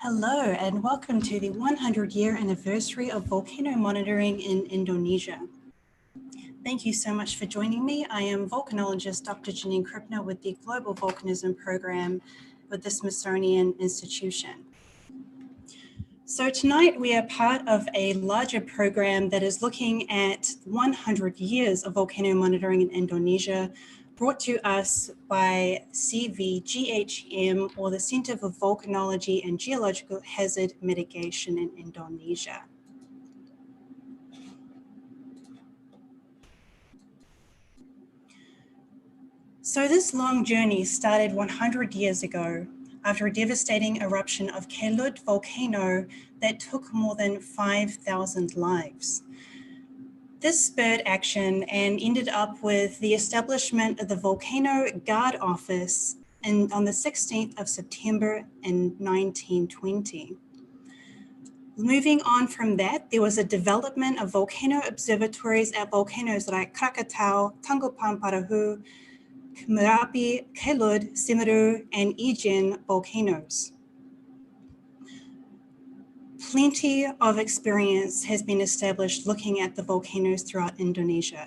Hello and welcome to the 100-year anniversary of volcano monitoring in Indonesia. Thank you so much for joining me. I am volcanologist Dr. Janine Krippner with the Global Volcanism Program with the Smithsonian Institution. So tonight we are part of a larger program that is looking at 100 years of volcano monitoring in Indonesia, brought to us by CVGHM, or the Center for Volcanology and Geological Hazard Mitigation in Indonesia. So this long journey started 100 years ago after a devastating eruption of Kilauea volcano that took more than 5,000 lives. This spurred action and ended up with the establishment of the Volcano Guard Office on the 16th of September in 1920. Moving on from that, there was a development of volcano observatories at volcanoes like Krakatau, Tangkuban Parahu, Merapi, Kilauea, Semeru, and Ijen volcanoes. Plenty of experience has been established looking at the volcanoes throughout Indonesia.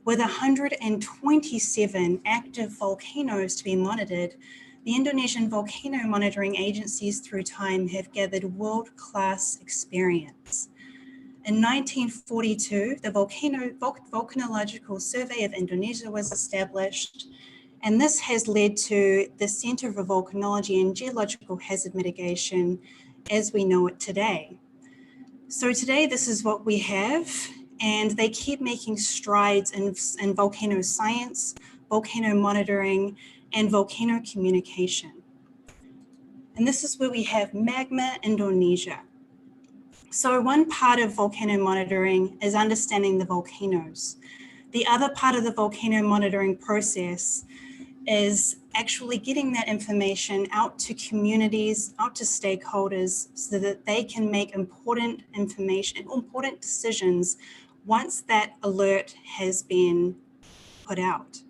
With 127 active volcanoes to be monitored, the Indonesian volcano monitoring agencies through time have gathered world-class experience. In 1942, the Volcanological Survey of Indonesia was established, and this has led to the Center for Volcanology and Geological Hazard Mitigation as we know it today. So today, this is what we have, and they keep making strides in volcano science, volcano monitoring, and volcano communication. And this is where we have Magma Indonesia. So one part of volcano monitoring is understanding the volcanoes. The other part of the volcano monitoring process is actually getting that information out to communities, out to stakeholders, so that they can make important decisions once that alert has been put out.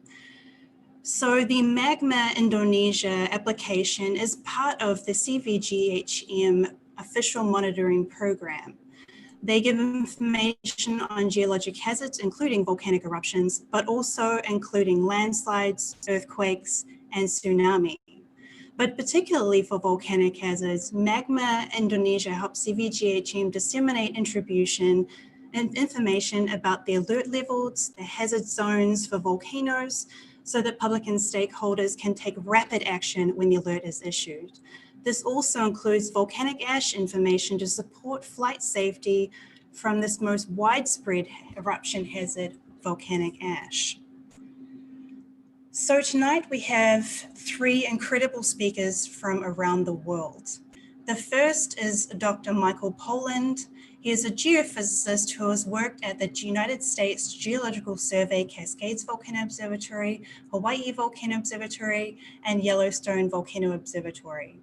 So the Magma Indonesia application is part of the CVGHM official monitoring program. They give information on geologic hazards, including volcanic eruptions, but also including landslides, earthquakes, and tsunami. But particularly for volcanic hazards, Magma Indonesia helps CVGHM disseminate information about the alert levels, the hazard zones for volcanoes, so that public and stakeholders can take rapid action when the alert is issued. This also includes volcanic ash information to support flight safety from this most widespread eruption hazard, volcanic ash. So tonight we have three incredible speakers from around the world. The first is Dr. Michael Poland. He is a geophysicist who has worked at the United States Geological Survey Cascades Volcano Observatory, Hawaii Volcano Observatory, and Yellowstone Volcano Observatory.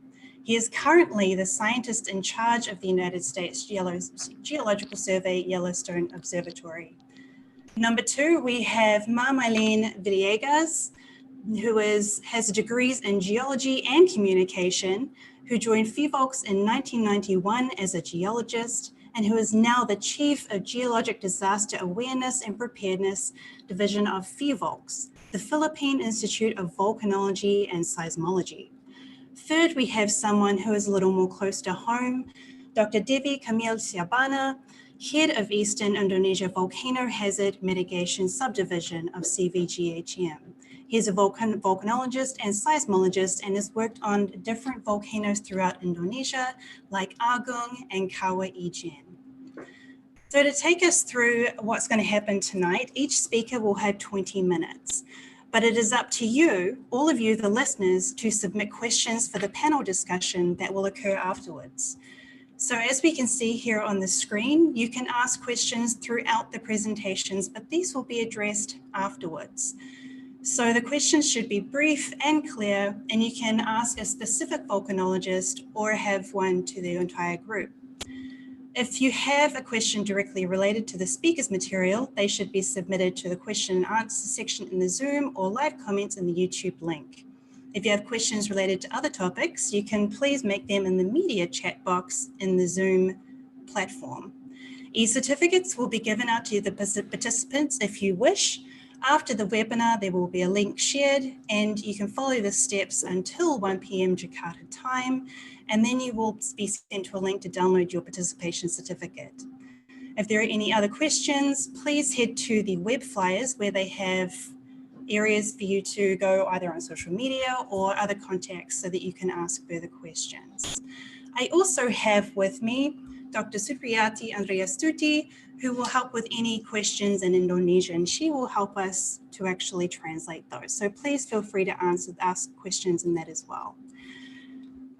He is currently the scientist in charge of the United States Geological Survey Yellowstone Observatory. Number two, we have Marmalene Villegas, who has degrees in geology and communication, who joined PVOLCS in 1991 as a geologist, and who is now the Chief of Geologic Disaster Awareness and Preparedness Division of PVOLCS, the Philippine Institute of Volcanology and Seismology. Third, we have someone who is a little more close to home, Dr. Devi Kamil Siabana, Head of Eastern Indonesia Volcano Hazard Mitigation Subdivision of CVGHM. He is a volcanologist and seismologist and has worked on different volcanoes throughout Indonesia, like Agung and Kawah Ijen. So to take us through what's going to happen tonight, each speaker will have 20 minutes. But it is up to you, all of you, the listeners, to submit questions for the panel discussion that will occur afterwards. So as we can see here on the screen, you can ask questions throughout the presentations, but these will be addressed afterwards. So the questions should be brief and clear, and you can ask a specific volcanologist or have one to the entire group. If you have a question directly related to the speaker's material, they should be submitted to the question and answer section in the Zoom or live comments in the YouTube link. If you have questions related to other topics, you can please make them in the media chat box in the Zoom platform. E-certificates will be given out to the participants if you wish. After the webinar, there will be a link shared and you can follow the steps until 1 p.m. Jakarta time, and then you will be sent to a link to download your participation certificate. If there are any other questions, please head to the web flyers where they have areas for you to go either on social media or other contacts so that you can ask further questions. I also have with me Dr. Supriyati Andreastuti, who will help with any questions in Indonesian. She will help us to actually translate those. So please feel free to ask questions in that as well.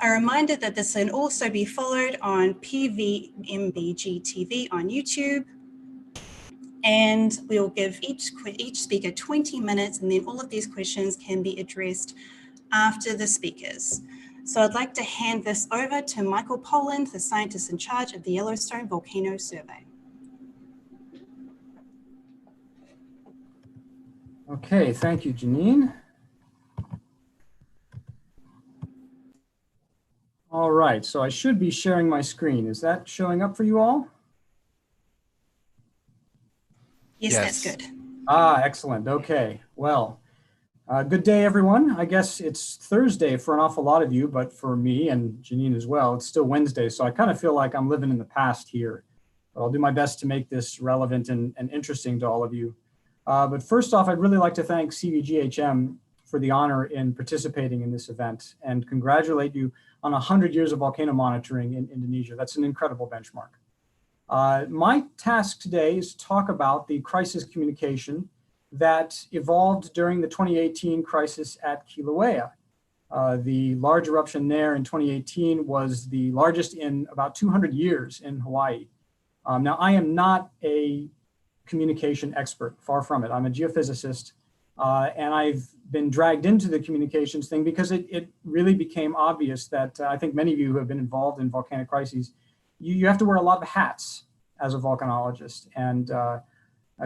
A reminder that this can also be followed on PVMBG TV on YouTube. And we'll give each speaker 20 minutes, and then all of these questions can be addressed after the speakers. So I'd like to hand this over to Michael Poland, the scientist in charge of the Yellowstone Volcano Survey. Okay, thank you, Janine. All right, so I should be sharing my screen. Is that showing up for you all? Yes, that's good. Excellent. Okay, well, good day, everyone. I guess it's Thursday for an awful lot of you, but for me and Janine as well, it's still Wednesday. So I kind of feel like I'm living in the past here. But I'll do my best to make this relevant and interesting to all of you. But first off, I'd really like to thank CVGHM for the honor in participating in this event and congratulate you on 100 years of volcano monitoring in Indonesia. That's an incredible benchmark. My task today is to talk about the crisis communication that evolved during the 2018 crisis at Kilauea. The large eruption there in 2018 was the largest in about 200 years in Hawaii. Now, I am not a communication expert, far from it. I'm a geophysicist, and I've been dragged into the communications thing because it really became obvious that I think many of you who have been involved in volcanic crises, you have to wear a lot of hats as a volcanologist, and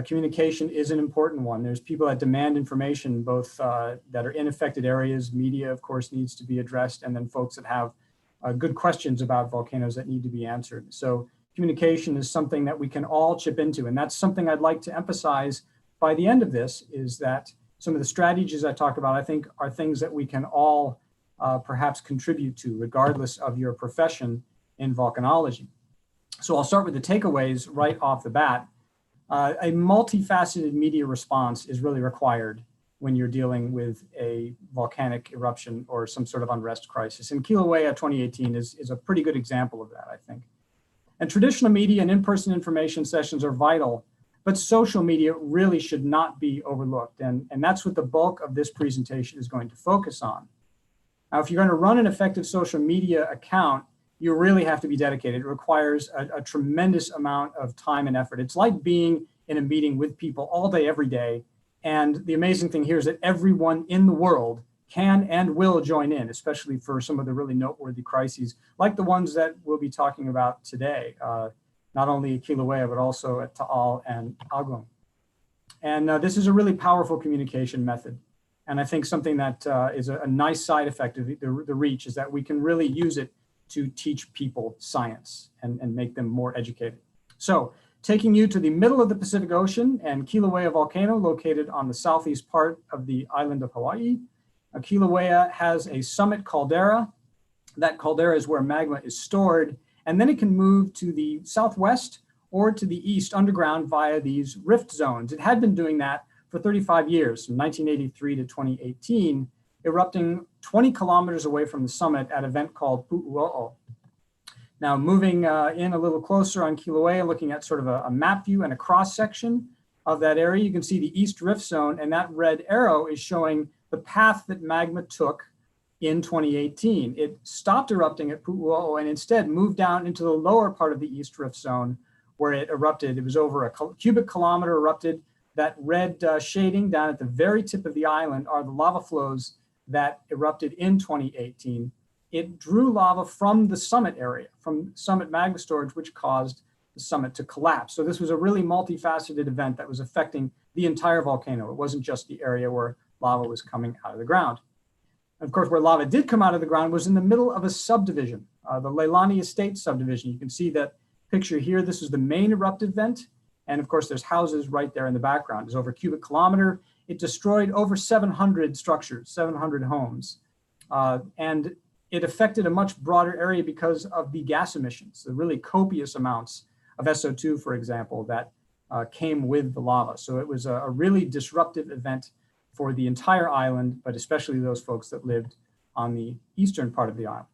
communication is an important one. There's people that demand information, both that are in affected areas. Media, of course, needs to be addressed, and then folks that have good questions about volcanoes that need to be answered. So communication is something that we can all chip into, and that's something I'd like to emphasize by the end of this, is that some of the strategies I talk about, I think, are things that we can all perhaps contribute to, regardless of your profession in volcanology. So I'll start with the takeaways right off the bat. A multifaceted media response is really required when you're dealing with a volcanic eruption or some sort of unrest crisis. And Kilauea 2018 is a pretty good example of that, I think. And traditional media and in-person information sessions are vital, but social media really should not be overlooked. And that's what the bulk of this presentation is going to focus on. Now, if you're going to run an effective social media account, you really have to be dedicated. It requires a tremendous amount of time and effort. It's like being in a meeting with people all day, every day. And the amazing thing here is that everyone in the world can and will join in, especially for some of the really noteworthy crises, like the ones that we'll be talking about today, not only at Kilauea, but also at Taal and Agung. And this is a really powerful communication method. And I think something that is a nice side effect of the reach is that we can really use it to teach people science and make them more educated. So taking you to the middle of the Pacific Ocean and Kilauea volcano, located on the southeast part of the island of Hawaii. Kilauea has a summit caldera. That caldera is where magma is stored, and then it can move to the southwest or to the east underground via these rift zones. It had been doing that for 35 years, from 1983 to 2018, erupting 20 kilometers away from the summit at an event called Pu'uo'o. Now, moving in a little closer on Kilauea, looking at sort of a map view and a cross section of that area, you can see the east rift zone, and that red arrow is showing the path that magma took in 2018. It stopped erupting at Pu'uo'o and instead moved down into the lower part of the east rift zone where it erupted. It was over a cubic kilometer erupted. That red shading down at the very tip of the island are the lava flows that erupted in 2018. It drew lava from the summit area, from summit magma storage, which caused the summit to collapse. So this was a really multifaceted event that was affecting the entire volcano. It wasn't just the area where lava was coming out of the ground. Of course, where lava did come out of the ground was in the middle of a subdivision, the Leilani Estate subdivision. You can see that picture here. This is the main eruptive vent. And of course, there's houses right there in the background. It's over a cubic kilometer. It destroyed over 700 structures, 700 homes. And it affected a much broader area because of the gas emissions, the really copious amounts of SO2, for example, that came with the lava. So it was a really disruptive event for the entire island, but especially those folks that lived on the eastern part of the island.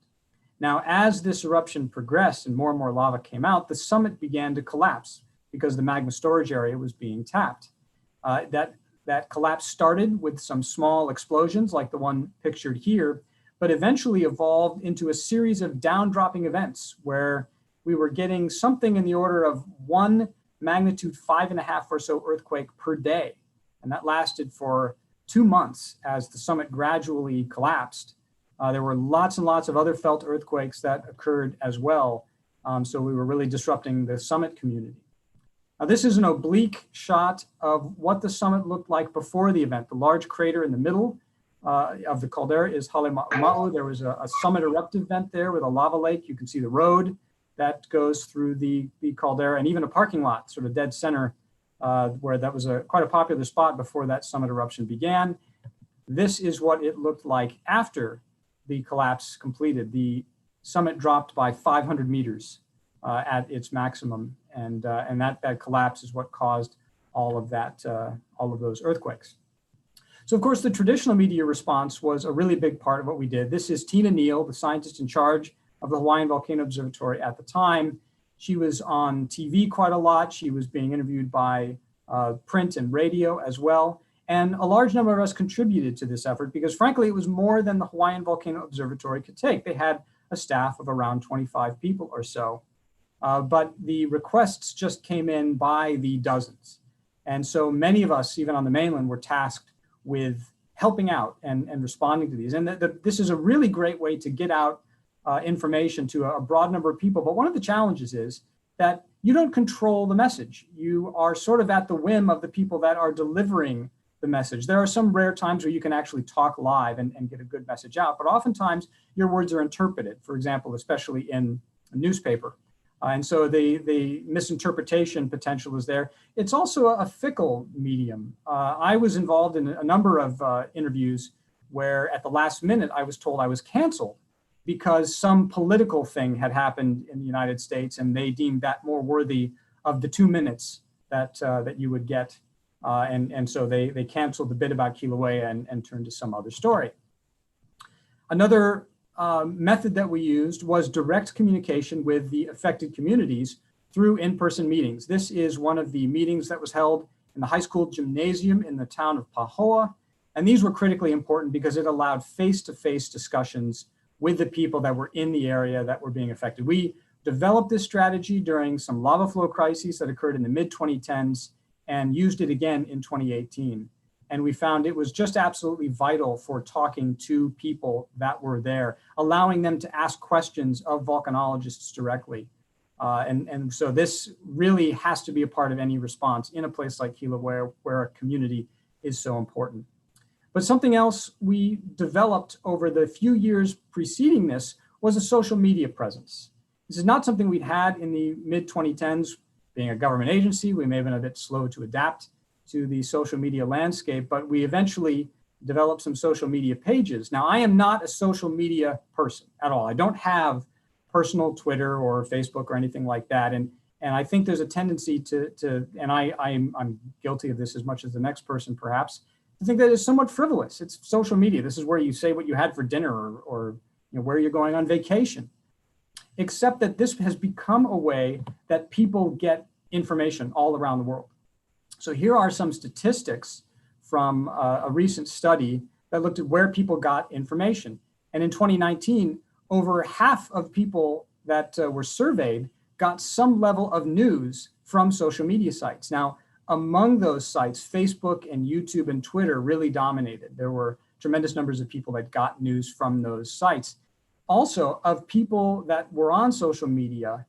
Now, as this eruption progressed and more lava came out, the summit began to collapse because the magma storage area was being tapped. That collapse started with some small explosions like the one pictured here, but eventually evolved into a series of down-dropping events where we were getting something in the order of 1 magnitude 5.5 or so earthquake per day. And that lasted for 2 months as the summit gradually collapsed. There were lots and lots of other felt earthquakes that occurred as well. So we were really disrupting the summit community. Now, this is an oblique shot of what the summit looked like before the event. The large crater in the middle of the caldera is Halema'u. There was a summit eruptive vent there with a lava lake. You can see the road that goes through the caldera and even a parking lot, sort of dead center, where that was quite a popular spot before that summit eruption began. This is what it looked like after the collapse completed. The summit dropped by 500 meters at its maximum, and that collapse is what caused all of those earthquakes. So of course, the traditional media response was a really big part of what we did. This is Tina Neal, the scientist in charge of the Hawaiian Volcano Observatory at the time. She was on TV quite a lot. She was being interviewed by print and radio as well. And a large number of us contributed to this effort because frankly, it was more than the Hawaiian Volcano Observatory could take. They had a staff of around 25 people or so. But the requests just came in by the dozens. And so many of us, even on the mainland, were tasked with helping out and responding to these. And this is a really great way to get out information to a broad number of people. But one of the challenges is that you don't control the message. You are sort of at the whim of the people that are delivering the message. There are some rare times where you can actually talk live and get a good message out, but oftentimes your words are interpreted, for example, especially in a newspaper. And so the misinterpretation potential is there. It's also a fickle medium. I was involved in a number of interviews where at the last minute I was told I was canceled because some political thing had happened in the United States and they deemed that more worthy of the 2 minutes that you would get. And so they canceled the bit about Kilauea and turned to some other story. Another method that we used was direct communication with the affected communities through in-person meetings. This is one of the meetings that was held in the high school gymnasium in the town of Pahoa. And these were critically important because it allowed face-to-face discussions with the people that were in the area that were being affected. We developed this strategy during some lava flow crises that occurred in the mid-2010s and used it again in 2018. And we found it was just absolutely vital for talking to people that were there, allowing them to ask questions of volcanologists directly. And so this really has to be a part of any response in a place like Kilauea where a community is so important. But something else we developed over the few years preceding this was a social media presence. This is not something we'd had in the mid-2010s. Being a government agency, we may have been a bit slow to adapt to the social media landscape, but we eventually developed some social media pages. Now, I am not a social media person at all. I don't have personal Twitter or Facebook or anything like that. And I think there's a tendency and I'm guilty of this as much as the next person perhaps, to think that it's somewhat frivolous. It's social media. This is where you say what you had for dinner or where you're going on vacation. Except that this has become a way that people get information all around the world. So here are some statistics from a recent study that looked at where people got information. And in 2019, over half of people that were surveyed got some level of news from social media sites. Now, among those sites, Facebook and YouTube and Twitter really dominated. There were tremendous numbers of people that got news from those sites. Also, of people that were on social media,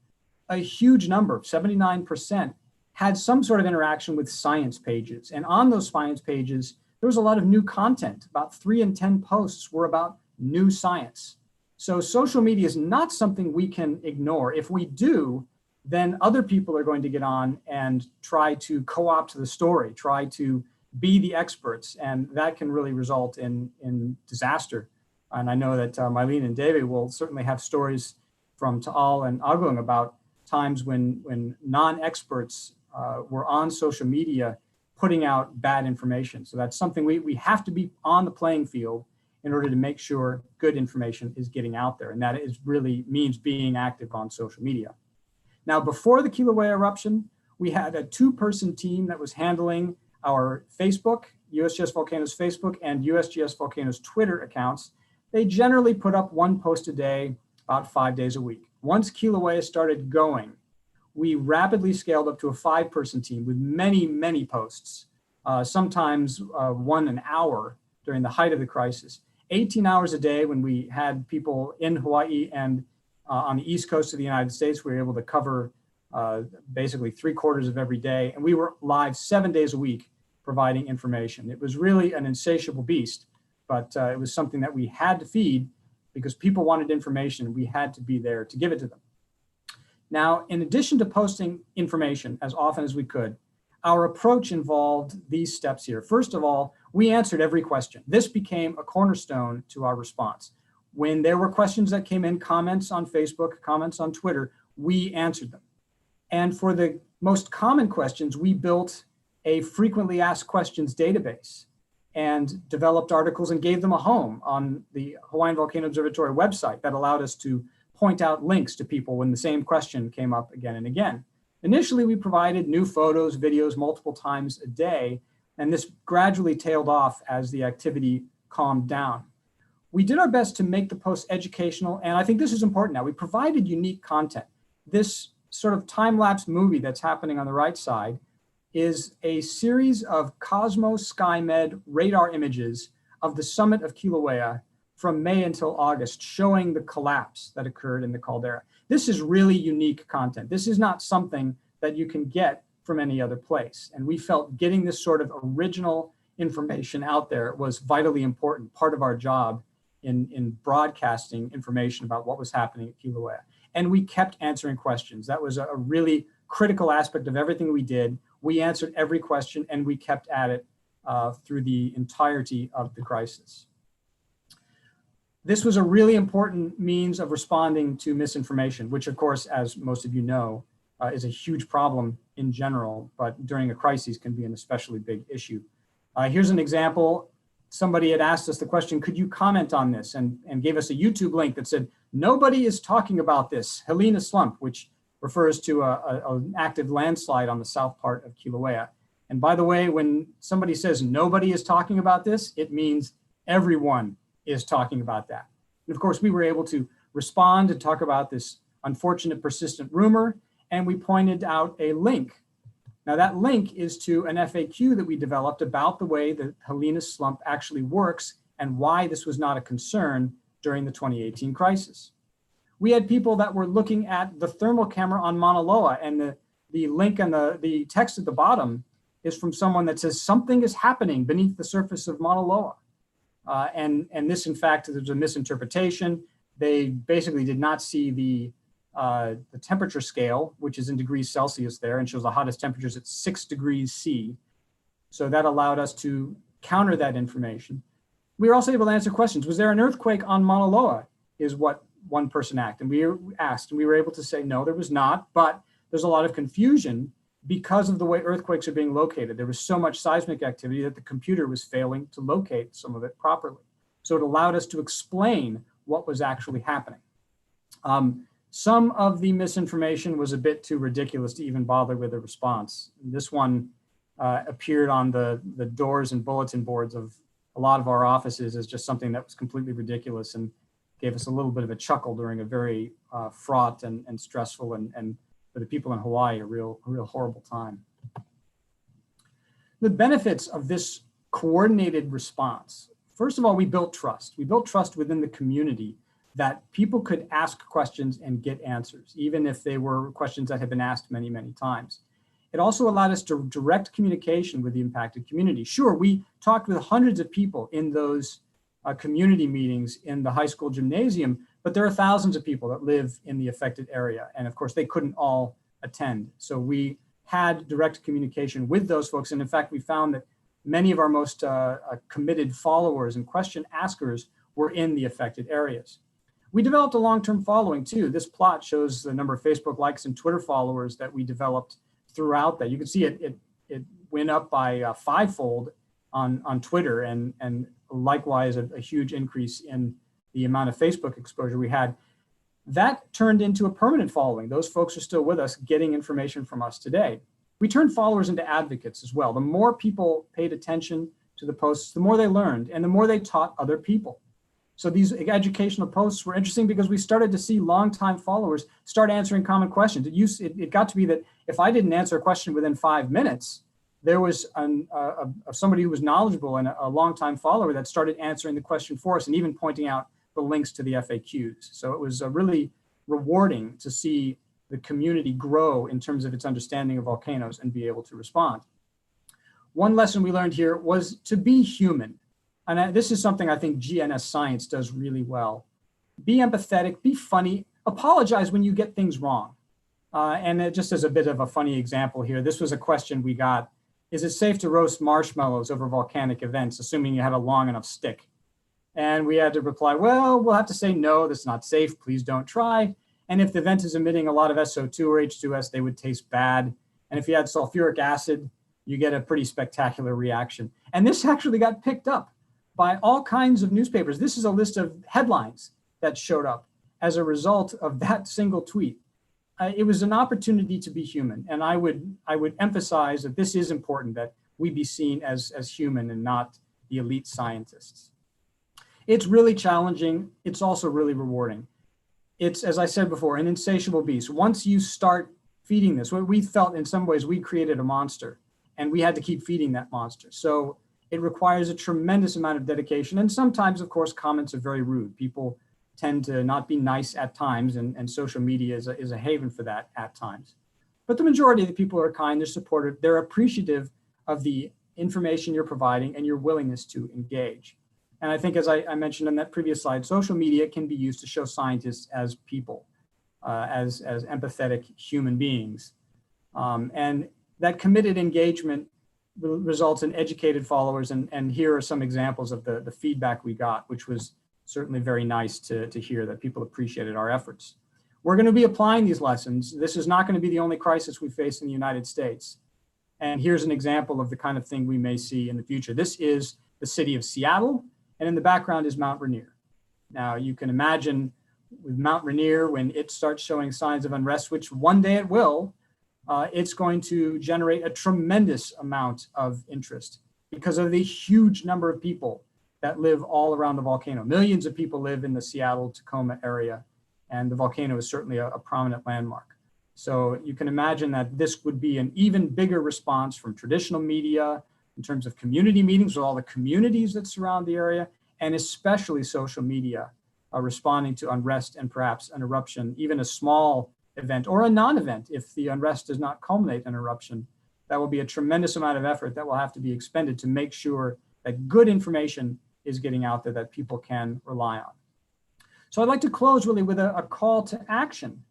a huge number, 79%, had some sort of interaction with science pages. And on those science pages, there was a lot of new content. About 3 in 10 posts were about new science. So social media is not something we can ignore. If we do, then other people are going to get on and try to co-opt the story, try to be the experts, and that can really result in disaster. And I know that Mylene and David will certainly have stories from Taal and Agung about times when non-experts were on social media putting out bad information. So that's something we have to be on the playing field in order to make sure good information is getting out there. And that is really means being active on social media. Now, before the Kilauea eruption, we had a 2-person team that was handling our Facebook, USGS Volcanoes Facebook, and USGS Volcanoes Twitter accounts. They generally put up 1 post a day, about 5 days a week. Once Kilauea started going, we rapidly scaled up to a 5-person team with many, many posts, sometimes 1 an hour during the height of the crisis. 18 hours a day when we had people in Hawaii and on the East Coast of the United States. We were able to cover basically 3/4 of every day. And we were live 7 days a week providing information. It was really an insatiable beast, but it was something that we had to feed because people wanted information. We had to be there to give it to them. Now, in addition to posting information as often as we could, our approach involved these steps here. First of all, we answered every question. This became a cornerstone to our response. When there were questions that came in, comments on Facebook, comments on Twitter, we answered them. And for the most common questions, we built a frequently asked questions database and developed articles and gave them a home on the Hawaiian Volcano Observatory website that allowed us to point out links to people when the same question came up again and again. Initially, we provided new photos, videos multiple times a day, and this gradually tailed off as the activity calmed down. We did our best to make the posts educational, and I think this is important now. We provided unique content. This sort of time-lapse movie that's happening on the right side is a series of Cosmos SkyMed radar images of the summit of Kilauea from May until August, showing the collapse that occurred in the caldera. This is really unique content. This is not something that you can get from any other place. And we felt getting this sort of original information out there was vitally important, part of our job in broadcasting information about what was happening at Kilauea. And we kept answering questions. That was a really critical aspect of everything we did. We answered every question and we kept at it through the entirety of the crisis. This was a really important means of responding to misinformation, which of course, as most of you know, is a huge problem in general, but during a crisis can be an especially big issue. Here's an example. Somebody had asked us the question, could you comment on this? And gave us a YouTube link that said, nobody is talking about this, Helena slump, which refers to an active landslide on the south part of Kilauea. And by the way, when somebody says nobody is talking about this, it means everyone is talking about that. And of course, we were able to respond and talk about this unfortunate persistent rumor, and we pointed out a link. Now that link is to an FAQ that we developed about the way the Helena slump actually works and why this was not a concern during the 2018 crisis. We had people that were looking at the thermal camera on Mauna Loa, and the link and the text at the bottom is from someone that says something is happening beneath the surface of Mauna Loa. And this, in fact, there's a misinterpretation. They basically did not see the temperature scale, which is in degrees Celsius there, and shows the hottest temperatures at 6 degrees C. So that allowed us to counter that information. We were also able to answer questions. Was there an earthquake on Mauna Loa, is what one person asked. And we were able to say, no, there was not, but there's a lot of confusion because of the way earthquakes are being located. There was so much seismic activity that the computer was failing to locate some of it properly. So it allowed us to explain what was actually happening. Some of the misinformation was a bit too ridiculous to even bother with a response. This one appeared on the doors and bulletin boards of a lot of our offices as just something that was completely ridiculous and gave us a little bit of a chuckle during a very fraught and stressful and for the people in Hawaii, a real horrible time. The benefits of this coordinated response. First of all, we built trust. We built trust within the community that people could ask questions and get answers, even if they were questions that had been asked many, many times. It also allowed us to direct communication with the impacted community. Sure, we talked with hundreds of people in those community meetings in the high school gymnasium, but there are thousands of people that live in the affected area. And of course, they couldn't all attend. So we had direct communication with those folks. And in fact, we found that many of our most committed followers and question askers were in the affected areas. We developed a long-term following too. This plot shows the number of Facebook likes and Twitter followers that we developed throughout that. You can see it went up by fivefold on Twitter, and likewise a huge increase in the amount of Facebook exposure we had. That turned into a permanent following. Those folks are still with us, getting information from us today. We turned followers into advocates as well. The more people paid attention to the posts, the more they learned and the more they taught other people. So these educational posts were interesting because we started to see longtime followers start answering common questions. It got to be that if I didn't answer a question within 5 minutes, there was somebody who was knowledgeable and a longtime follower that started answering the question for us and even pointing out the links to the FAQs. So it was really rewarding to see the community grow in terms of its understanding of volcanoes and be able to respond. One lesson we learned here was to be human. And this is something I think GNS science does really well. Be empathetic, be funny, apologize when you get things wrong. Just as a bit of a funny example here, this was a question we got. Is it safe to roast marshmallows over volcanic events, assuming you had a long enough stick? And we had to reply, well, we'll have to say, no, that's not safe. Please don't try. And if the event is emitting a lot of SO2 or H2S, they would taste bad. And if you had sulfuric acid, you get a pretty spectacular reaction. And this actually got picked up by all kinds of newspapers. This is a list of headlines that showed up as a result of that single tweet. It was an opportunity to be human. And I would emphasize that this is important, that we be seen as human and not the elite scientists. It's really challenging. It's also really rewarding. It's, as I said before, an insatiable beast. Once you start feeding this, what we felt in some ways we created a monster and we had to keep feeding that monster. So it requires a tremendous amount of dedication. And sometimes, of course, comments are very rude. People tend to not be nice at times, and social media is a haven for that at times. But the majority of the people are kind, they're supportive, they're appreciative of the information you're providing and your willingness to engage. And I think, as I mentioned on that previous slide, social media can be used to show scientists as people, as empathetic human beings. And that committed engagement results in educated followers. And here are some examples of the feedback we got, which was certainly very nice to hear that people appreciated our efforts. We're going to be applying these lessons. This is not going to be the only crisis we face in the United States. And here's an example of the kind of thing we may see in the future. This is the city of Seattle, and in the background is Mount Rainier. Now, you can imagine with Mount Rainier, when it starts showing signs of unrest, which one day it will, it's going to generate a tremendous amount of interest because of the huge number of people that live all around the volcano. Millions of people live in the Seattle-Tacoma area, and the volcano is certainly a prominent landmark. So you can imagine that this would be an even bigger response from traditional media in terms of community meetings with all the communities that surround the area, and especially social media responding to unrest and perhaps an eruption, even a small event or a non-event. If the unrest does not culminate in an eruption, that will be a tremendous amount of effort that will have to be expended to make sure that good information is getting out there that people can rely on. So I'd like to close really with a call to action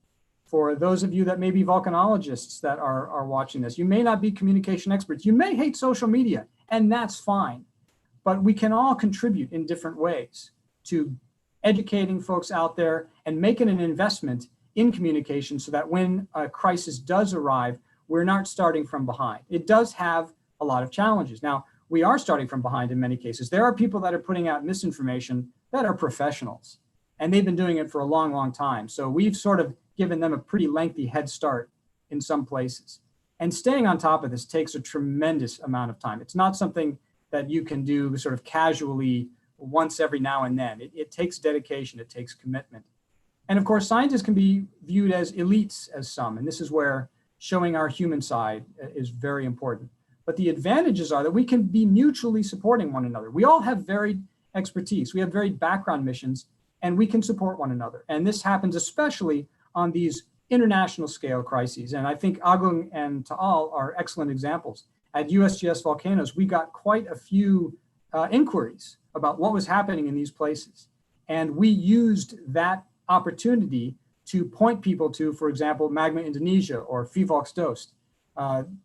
for those of you that may be volcanologists that are watching this. You may not be communication experts. You may hate social media, and that's fine. But we can all contribute in different ways to educating folks out there and making an investment in communication so that when a crisis does arrive, we're not starting from behind. It does have a lot of challenges. Now, we are starting from behind in many cases. There are people that are putting out misinformation that are professionals, and they've been doing it for a long, long time. So we've sort of given them a pretty lengthy head start in some places. And staying on top of this takes a tremendous amount of time. It's not something that you can do sort of casually once every now and then. It takes dedication, it takes commitment. And of course, scientists can be viewed as elites as some, and this is where showing our human side is very important. But the advantages are that we can be mutually supporting one another. We all have varied expertise. We have varied background missions, and we can support one another. And this happens especially on these international scale crises. And I think Agung and Taal are excellent examples. At USGS Volcanoes, we got quite a few inquiries about what was happening in these places. And we used that opportunity to point people to, for example, Magma Indonesia or Volcanology,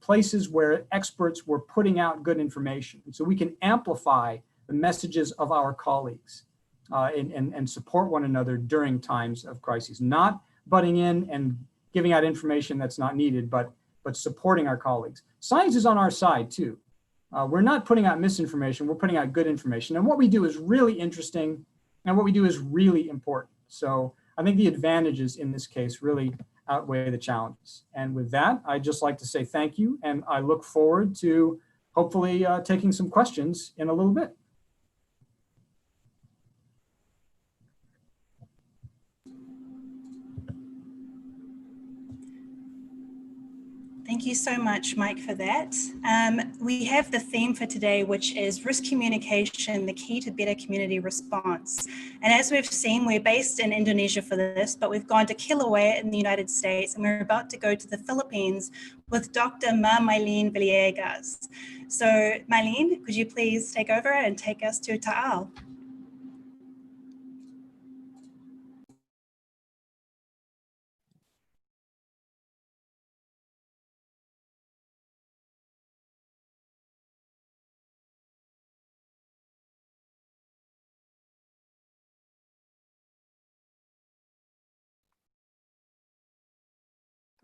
places where experts were putting out good information. And so we can amplify the messages of our colleagues and support one another during times of crises, not butting in and giving out information that's not needed, but supporting our colleagues. Science is on our side too. We're not putting out misinformation, we're putting out good information. And what we do is really interesting and what we do is really important. So I think the advantages in this case really outweigh the challenges. And with that, I'd just like to say thank you. And I look forward to hopefully taking some questions in a little bit. Thank you so much, Mike, for that. We have the theme for today, which is risk communication, the key to better community response. And as we've seen, we're based in Indonesia for this, but we've gone to Kilauea in the United States, and we're about to go to the Philippines with Dr. Mylene Villegas. So Mylene, could you please take over and take us to Taal?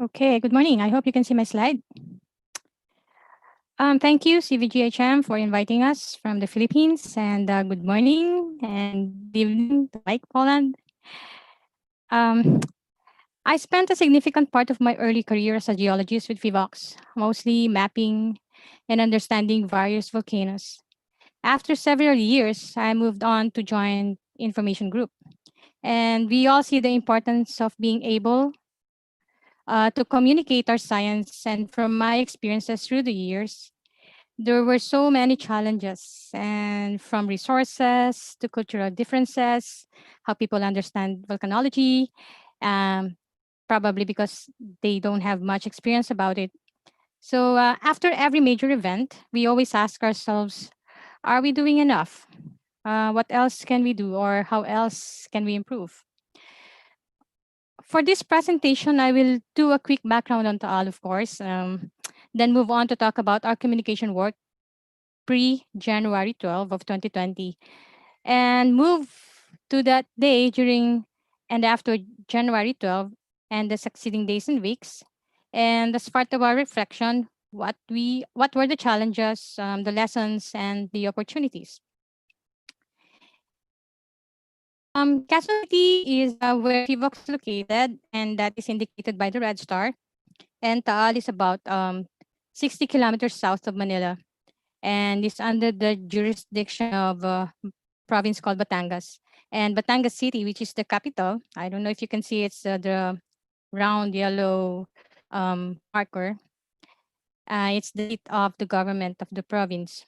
Okay, good morning. I hope you can see my slide. Thank you, CVGHM, for inviting us from the Philippines, and good morning and good evening to Mike, Poland. I spent a significant part of my early career as a geologist with PVOX, mostly mapping and understanding various volcanoes. After several years, I moved on to join Information Group, and we all see the importance of being able to communicate our science. And from my experiences through the years, there were so many challenges, and from resources to cultural differences, how people understand volcanology, probably because they don't have much experience about it. So after every major event, we always ask ourselves, are we doing enough? What else can we do, or how else can we improve? For this presentation, I will do a quick background on Taal, of course, then move on to talk about our communication work pre-January 12 of 2020, and move to that day during and after January 12 and the succeeding days and weeks. And as part of our reflection, what were the challenges, the lessons, and the opportunities. Quezon City is where PVOX is located, and that is indicated by the red star. And Taal is about 60 kilometers south of Manila, and it's under the jurisdiction of a province called Batangas. And Batangas City, which is the capital, I don't know if you can see, it's the round yellow marker. It's the seat of the government of the province.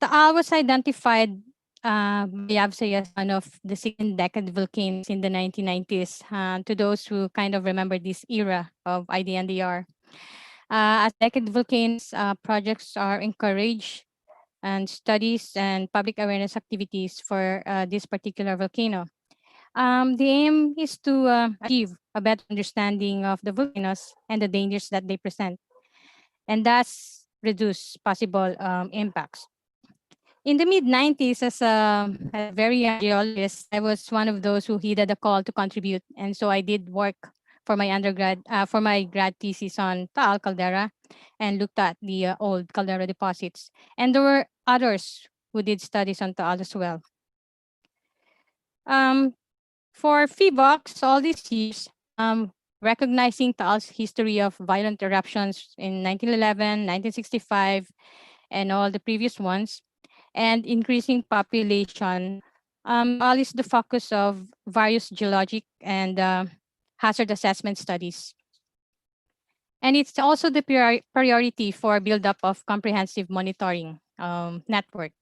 Taal was identified by YABSA as one of the second decade volcanoes in the 1990s, to those who kind of remember this era of IDNDR. As decade volcanoes, projects are encouraged, and studies and public awareness activities for this particular volcano. The aim is to achieve a better understanding of the volcanoes and the dangers that they present, and thus reduce possible impacts. In the mid-90s, as a very young geologist, I was one of those who heeded the call to contribute. And so I did work for my for my grad thesis on Taal caldera, and looked at the old caldera deposits. And there were others who did studies on Taal as well. For PVOX, all these years, recognizing Taal's history of violent eruptions in 1911, 1965, and all the previous ones, and increasing population, all is the focus of various geologic and hazard assessment studies. And it's also the priority for build-up of comprehensive monitoring network.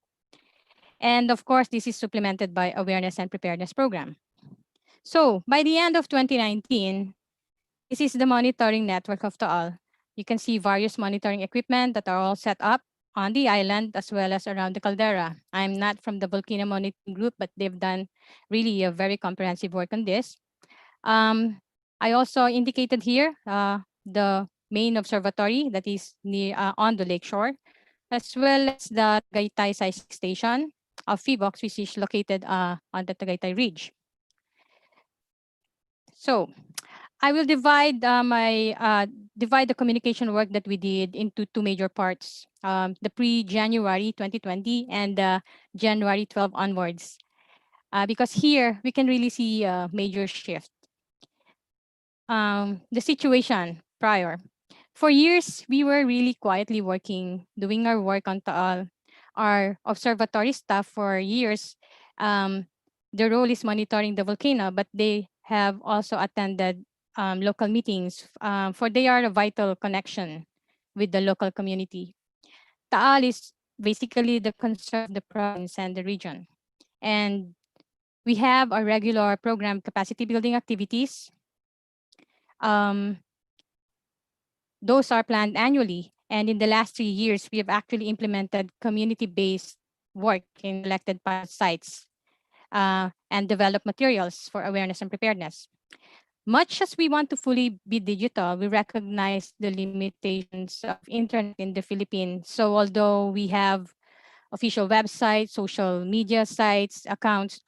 And of course, this is supplemented by awareness and preparedness program. So by the end of 2019, this is the monitoring network of Taal. You can see various monitoring equipment that are all set up on the island as well as around the caldera. I'm not from the volcano monitoring group, but they've done really a very comprehensive work on this. I also indicated here the main observatory that is near on the lakeshore, as well as the Tagaytay Seismic Station of PHIVOX, which is located on the Tagaytay Ridge. So I will divide divide the communication work that we did into two major parts: the pre-January 2020 and January 12 onwards, because here we can really see a major shift. The situation prior. For years, we were really quietly working, doing our work on Taal. Our observatory staff for years, their role is monitoring the volcano, but they have also attended local meetings, for they are a vital connection with the local community. Taal is basically the concern of the province and the region. And we have our regular program capacity building activities. Those are planned annually. And in the last 3 years, we have actually implemented community-based work in selected pilot sites and developed materials for awareness and preparedness. Much as we want to fully be digital, we recognize the limitations of internet in the Philippines. So although we have official websites, social media sites, accounts,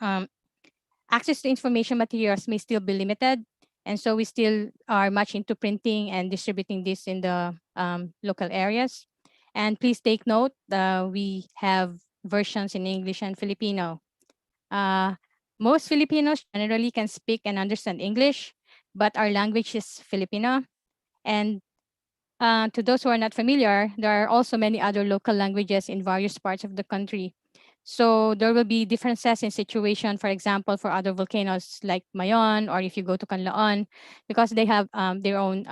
access to information materials may still be limited. And so we still are much into printing and distributing this in the local areas. And please take note, we have versions in English and Filipino. Most Filipinos generally can speak and understand English, but our language is Filipino. And to those who are not familiar, there are also many other local languages in various parts of the country. So there will be differences in situation, for example, for other volcanoes like Mayon, or if you go to Canlaon, because they have their own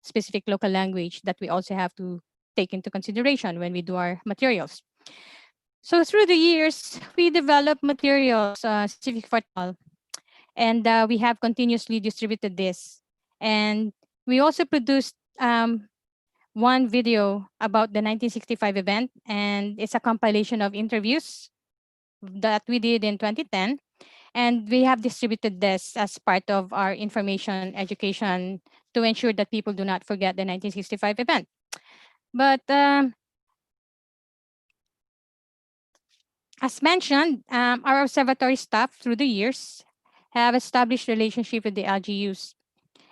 specific local language that we also have to take into consideration when we do our materials. So through the years, we developed materials specific for Taal, and we have continuously distributed this. And we also produced one video about the 1965 event, and it's a compilation of interviews that we did in 2010. And we have distributed this as part of our information education to ensure that people do not forget the 1965 event. But as mentioned, our observatory staff through the years have established relationship with the LGUs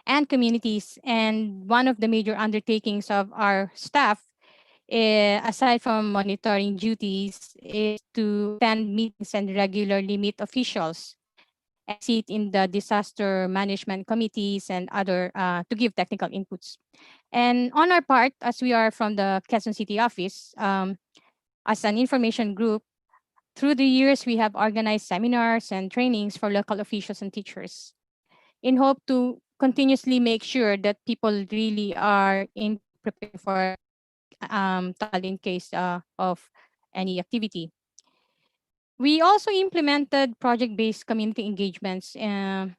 and communities. And one of the major undertakings of our staff, aside from monitoring duties, is to attend meetings and regularly meet officials and sit in the disaster management committees and other to give technical inputs. And on our part, as we are from the Quezon City office, as an information group, through the years, we have organized seminars and trainings for local officials and teachers in hope to continuously make sure that people really are in preparing for Taal in case of any activity. We also implemented project-based community engagements and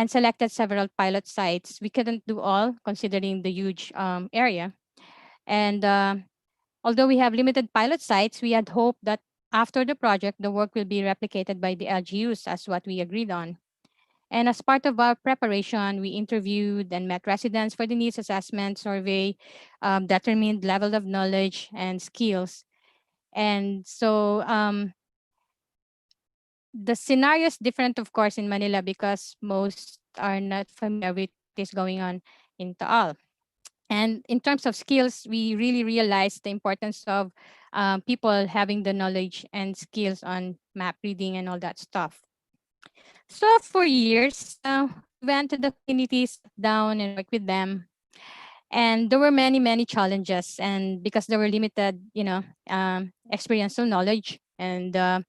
selected several pilot sites. We couldn't do all considering the huge area. And although we have limited pilot sites, we had hoped that after the project, the work will be replicated by the LGUs as what we agreed on. And as part of our preparation, we interviewed and met residents for the needs assessment survey, determined level of knowledge and skills. And so the scenario is different, of course, in Manila because most are not familiar with what is going on in Taal. And in terms of skills, we really realized the importance of people having the knowledge and skills on map reading and all that stuff. So for years, we went to the communities, sat down and worked with them. And there were many, many challenges. And because there were limited, experiential knowledge, and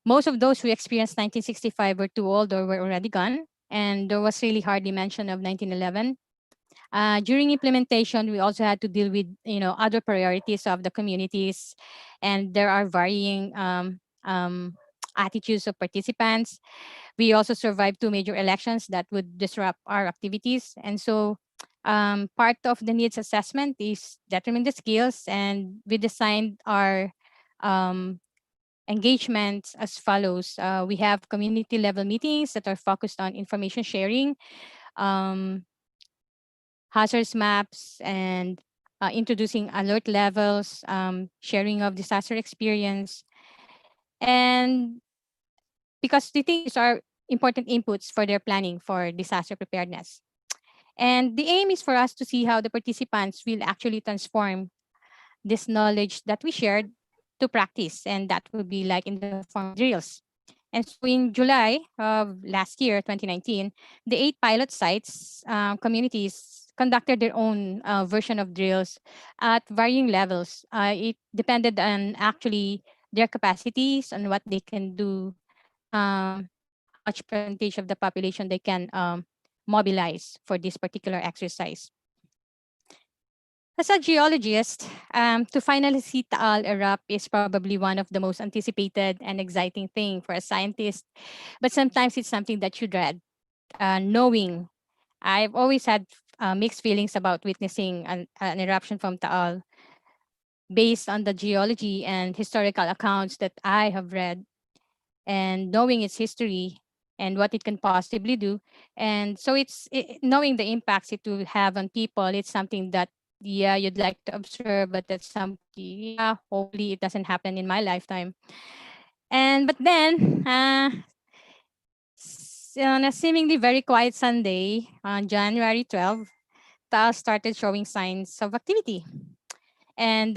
most of those who experienced 1965 were too old or were already gone. And there was really hardly mention of 1911. During implementation, we also had to deal with other priorities of the communities, and there are varying attitudes of participants. We also survived two major elections that would disrupt our activities, and so Part of the needs assessment is determine the skills, and we designed our um, engagements as follows. We have community level meetings that are focused on information sharing, um, hazards maps, and introducing alert levels, sharing of disaster experience. And because we think these are important inputs for their planning for disaster preparedness. And the aim is for us to see how the participants will actually transform this knowledge that we shared to practice, and that will be like in the form of drills. And so in July of last year, 2019, the 8 pilot sites, communities conducted their own version of drills at varying levels. It depended on actually their capacities and what they can do, how much percentage of the population they can mobilize for this particular exercise. As a geologist, to finally see Taal erupt is probably one of the most anticipated and exciting thing for a scientist, but sometimes it's something that you dread. Knowing, I've always had mixed feelings about witnessing an eruption from Taal based on the geology and historical accounts that I have read, and knowing its history and what it can possibly do. And so knowing the impacts it will have on people, it's something that, yeah, you'd like to observe, but that's something, yeah, hopefully it doesn't happen in my lifetime. But then, on a seemingly very quiet Sunday on January 12th, Taal started showing signs of activity. And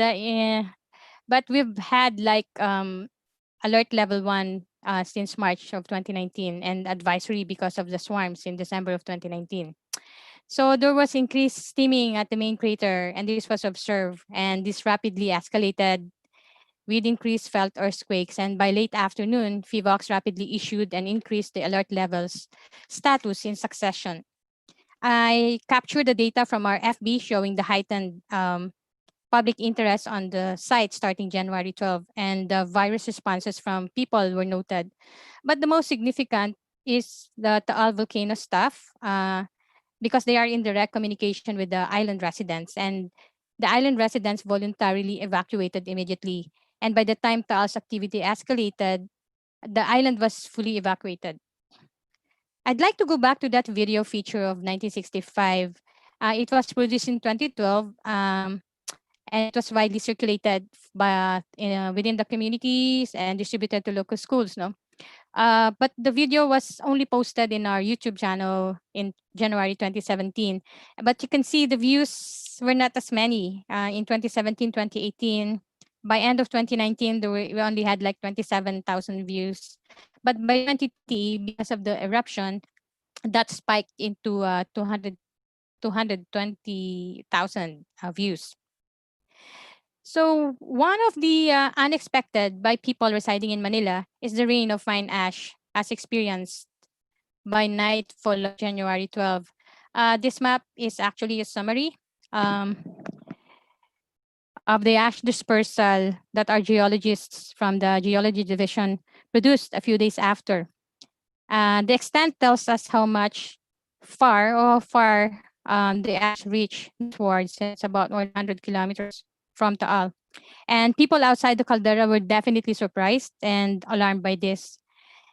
but we've had like alert level 1 since March of 2019, and advisory because of the swarms in December of 2019. So there was increased steaming at the main crater, and this was observed, and this rapidly escalated with increased felt earthquakes. And by late afternoon, FIVOX rapidly issued and increased the alert levels status in succession. I captured the data from our FB showing the heightened public interest on the site starting January 12, and the virus responses from people were noted. But the most significant is the Taal volcano staff, because they are in direct communication with the island residents, and the island residents voluntarily evacuated immediately. And by the time Taal's activity escalated, the island was fully evacuated. I'd like to go back to that video feature of 1965. It was produced in 2012. And it was widely circulated by, within the communities and distributed to local schools. No, but the video was only posted in our YouTube channel in January 2017. But you can see the views were not as many in 2017, 2018. By end of 2019, we only had like 27,000 views. But by 2020, because of the eruption, that spiked into 220,000 views. So one of the unexpected by people residing in Manila is the rain of fine ash as experienced by nightfall of January 12. This map is actually a summary of the ash dispersal that our geologists from the geology division produced a few days after. The extent tells us how much far the ash reached towards. It's about 100 kilometers from Taal. And people outside the caldera were definitely surprised and alarmed by this.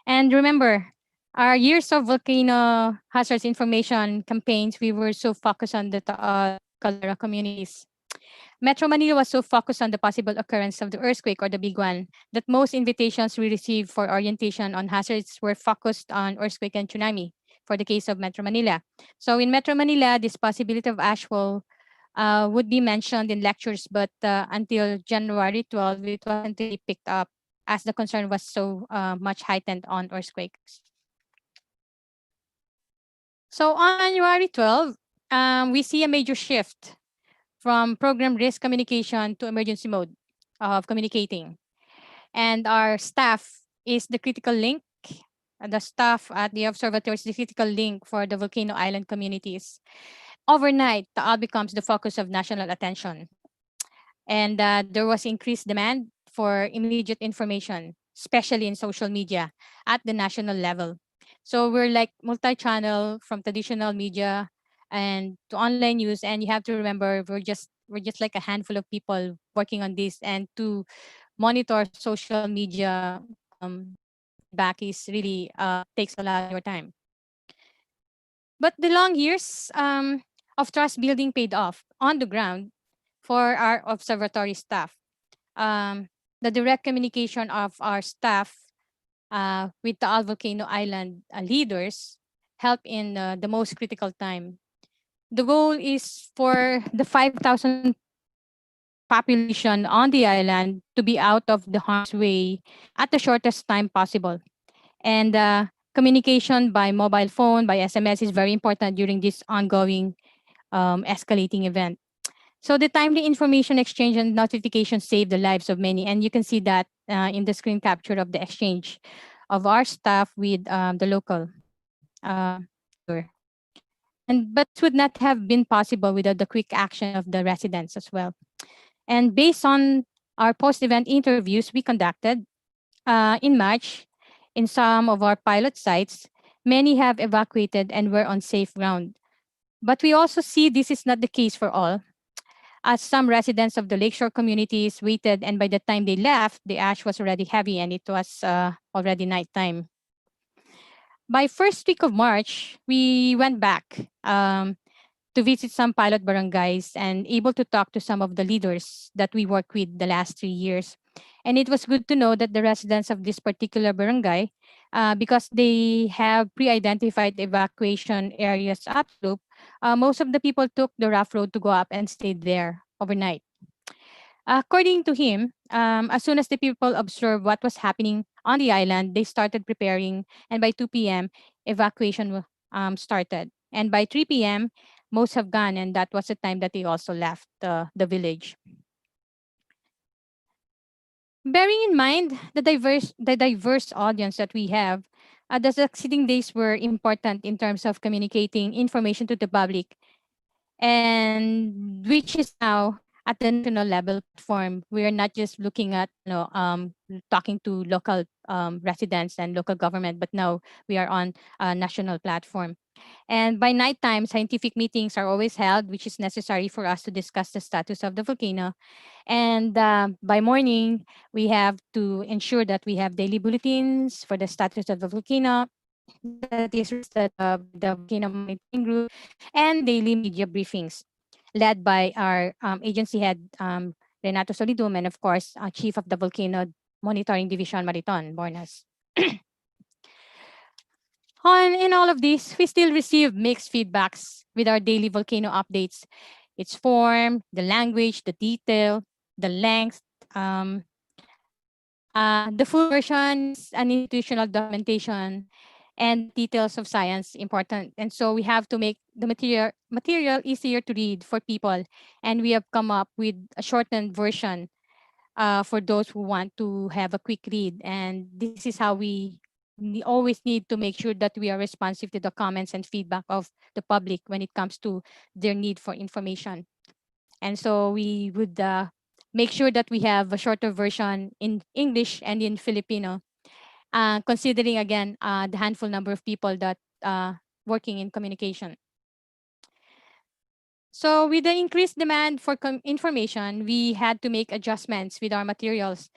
And remember, our years of volcano hazards information campaigns, we were so focused on the Taal caldera communities. Metro Manila was so focused on the possible occurrence of the earthquake or the big one that most invitations we received for orientation on hazards were focused on earthquake and tsunami for the case of Metro Manila. So in Metro Manila, this possibility of ashfall would be mentioned in lectures, but until January 12, it wasn't really picked up as the concern was so much heightened on earthquakes. So on January 12, we see a major shift from program risk communication to emergency mode of communicating. And our staff is the critical link. The staff at the observatory is the critical link for the volcano island communities. Overnight, Taal becomes the focus of national attention. And there was increased demand for immediate information, especially in social media at the national level. So we're like multi-channel from traditional media and to online news. And you have to remember, we're just like a handful of people working on this, and to monitor social media feedback is really takes a lot of your time. But the long years of trust building paid off on the ground for our observatory staff. Um, the direct communication of our staff with the Taal Volcano Island leaders help in the most critical time. The goal is for the 5,000 population on the island to be out of the harm's way at the shortest time possible. And communication by mobile phone, by SMS is very important during this ongoing escalating event. So the timely information exchange and notification saved the lives of many. And you can see that in the screen capture of the exchange of our staff with the local leader. And but this would not have been possible without the quick action of the residents as well. And based on our post-event interviews we conducted in March, in some of our pilot sites, many have evacuated and were on safe ground. But we also see this is not the case for all, as some residents of the lakeshore communities waited, and by the time they left, the ash was already heavy and it was already nighttime. By first week of March, we went back to visit some pilot barangays and able to talk to some of the leaders that we worked with the last 3 years. And it was good to know that the residents of this particular barangay, because they have pre-identified evacuation areas upslope, most of the people took the rough road to go up and stayed there overnight. According to him, as soon as the people observed what was happening on the island, they started preparing, and by 2 p.m., evacuation started. And by 3 p.m., most have gone, and that was the time that they also left the village. Bearing in mind the diverse audience that we have, the succeeding days were important in terms of communicating information to the public, and which is now at the national level platform. We are not just looking at talking to local residents and local government, but now we are on a national platform. And by nighttime, scientific meetings are always held, which is necessary for us to discuss the status of the volcano. And by morning, we have to ensure that we have daily bulletins for the status of the volcano that is released by the volcano monitoring group, and daily media briefings led by our agency head, Renato Solidum, and of course, chief of the volcano monitoring division, Mariton Bornas. In all of this, we still receive mixed feedbacks with our daily volcano updates. Its form, the language, the detail, the length. The full version is an institutional documentation, and the details of science important. And so we have to make the material easier to read for people. And we have come up with a shortened version for those who want to have a quick read. And this is how we always need to make sure that we are responsive to the comments and feedback of the public when it comes to their need for information. And so we would make sure that we have a shorter version in English and in Filipino, considering again the handful number of people that working in communication. So with the increased demand for information, we had to make adjustments with our materials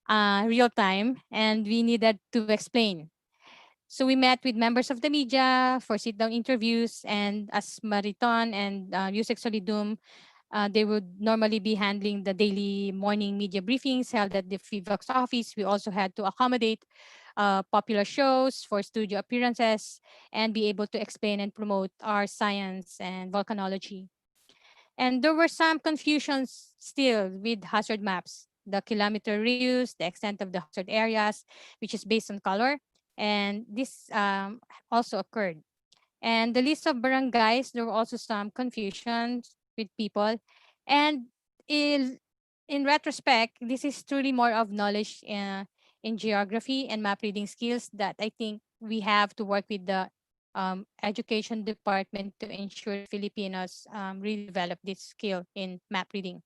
real time, and we needed to explain. So we met with members of the media for sit-down interviews, and as Mariton and Yusek Solidum, they would normally be handling the daily morning media briefings held at the FIVOX office. We also had to accommodate popular shows for studio appearances and be able to explain and promote our science and volcanology. And there were some confusions still with hazard maps, the kilometer radius, the extent of the hazard areas, which is based on color. And this also occurred. And the list of barangays, there were also some confusions with people. And in retrospect, this is truly more of knowledge in geography and map reading skills that I think we have to work with the education department to ensure Filipinos really develop this skill in map reading.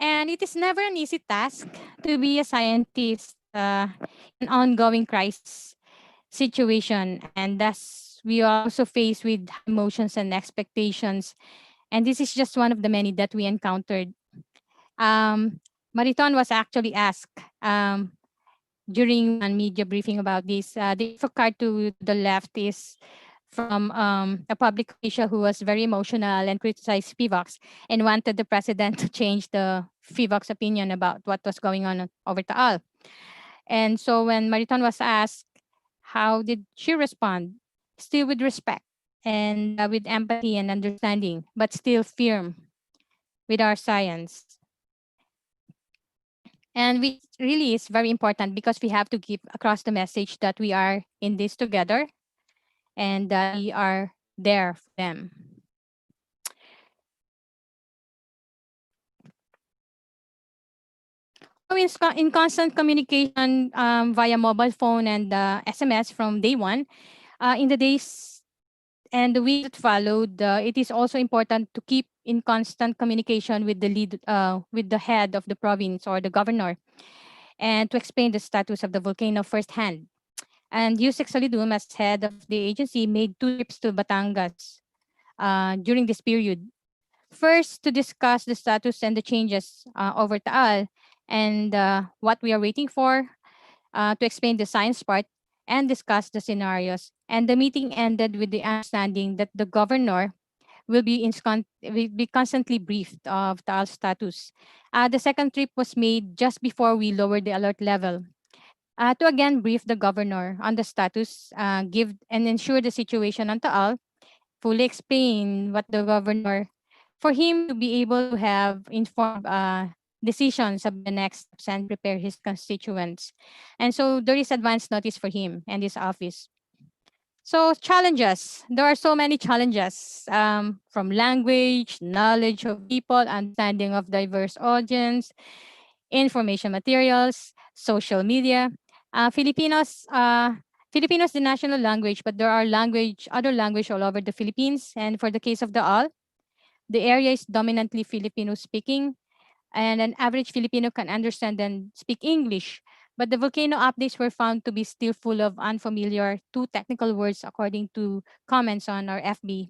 And it is never an easy task to be a scientist in ongoing crisis situation, and that's we are also faced with emotions and expectations. And this is just one of the many that we encountered. Um, Mariton was actually asked during one media briefing about this. The info card to the left is from a public official who was very emotional and criticized PVOX and wanted the president to change the PVOX opinion about what was going on over Taal. And so when Mariton was asked, how did she respond? Still with respect and with empathy and understanding, but still firm with our science. And which really is very important because we have to give across the message that we are in this together and that we are there for them. So in constant communication via mobile phone and SMS from day one, in the days and the weeks that followed, it is also important to keep in constant communication with with the head of the province or the governor, and to explain the status of the volcano firsthand. And Yusek Solidum, as head of the agency, made 2 trips to Batangas during this period. First, to discuss the status and the changes over Taal and what we are waiting for, to explain the science part and discuss the scenarios. And the meeting ended with the understanding that the governor will be constantly briefed of Taal status. The second trip was made just before we lowered the alert level. To again brief the governor on the status, give and ensure the situation on Taal, fully explain what the governor, for him to be able to have informed decisions about the next steps and prepare his constituents. And so there is advance notice for him and his office. So challenges, there are so many challenges, from language, knowledge of people, understanding of diverse audience, information materials, social media. Filipino is the national language, but there are other language all over the Philippines. And for the case of the AL, the area is dominantly Filipino speaking, and an average Filipino can understand and speak English. But the volcano updates were found to be still full of unfamiliar, too technical words, according to comments on our FB.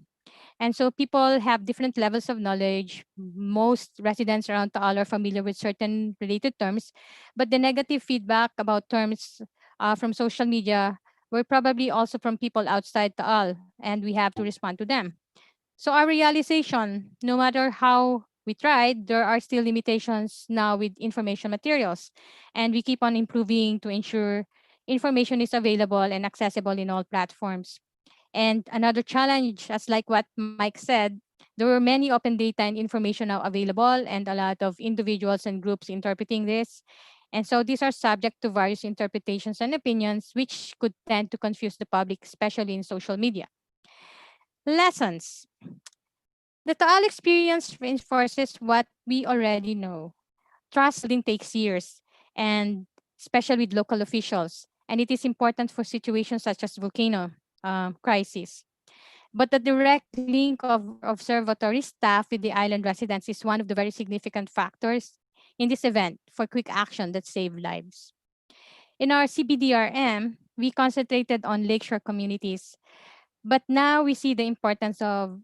And so people have different levels of knowledge. Most residents around Taal are familiar with certain related terms, but the negative feedback about terms from social media were probably also from people outside Taal, and we have to respond to them. So our realization, no matter how we tried, there are still limitations now with information materials, and we keep on improving to ensure information is available and accessible in all platforms. And another challenge, as like what Mike said, there were many open data and information now available and a lot of individuals and groups interpreting this. And so these are subject to various interpretations and opinions, which could tend to confuse the public, especially in social media. Lessons. The Taal experience reinforces what we already know. Trust building takes years, and especially with local officials. And it is important for situations such as volcano crisis. But the direct link of our observatory staff with the island residents is one of the very significant factors in this event for quick action that save lives. In our CBDRM, we concentrated on lakeshore communities, but now we see the importance of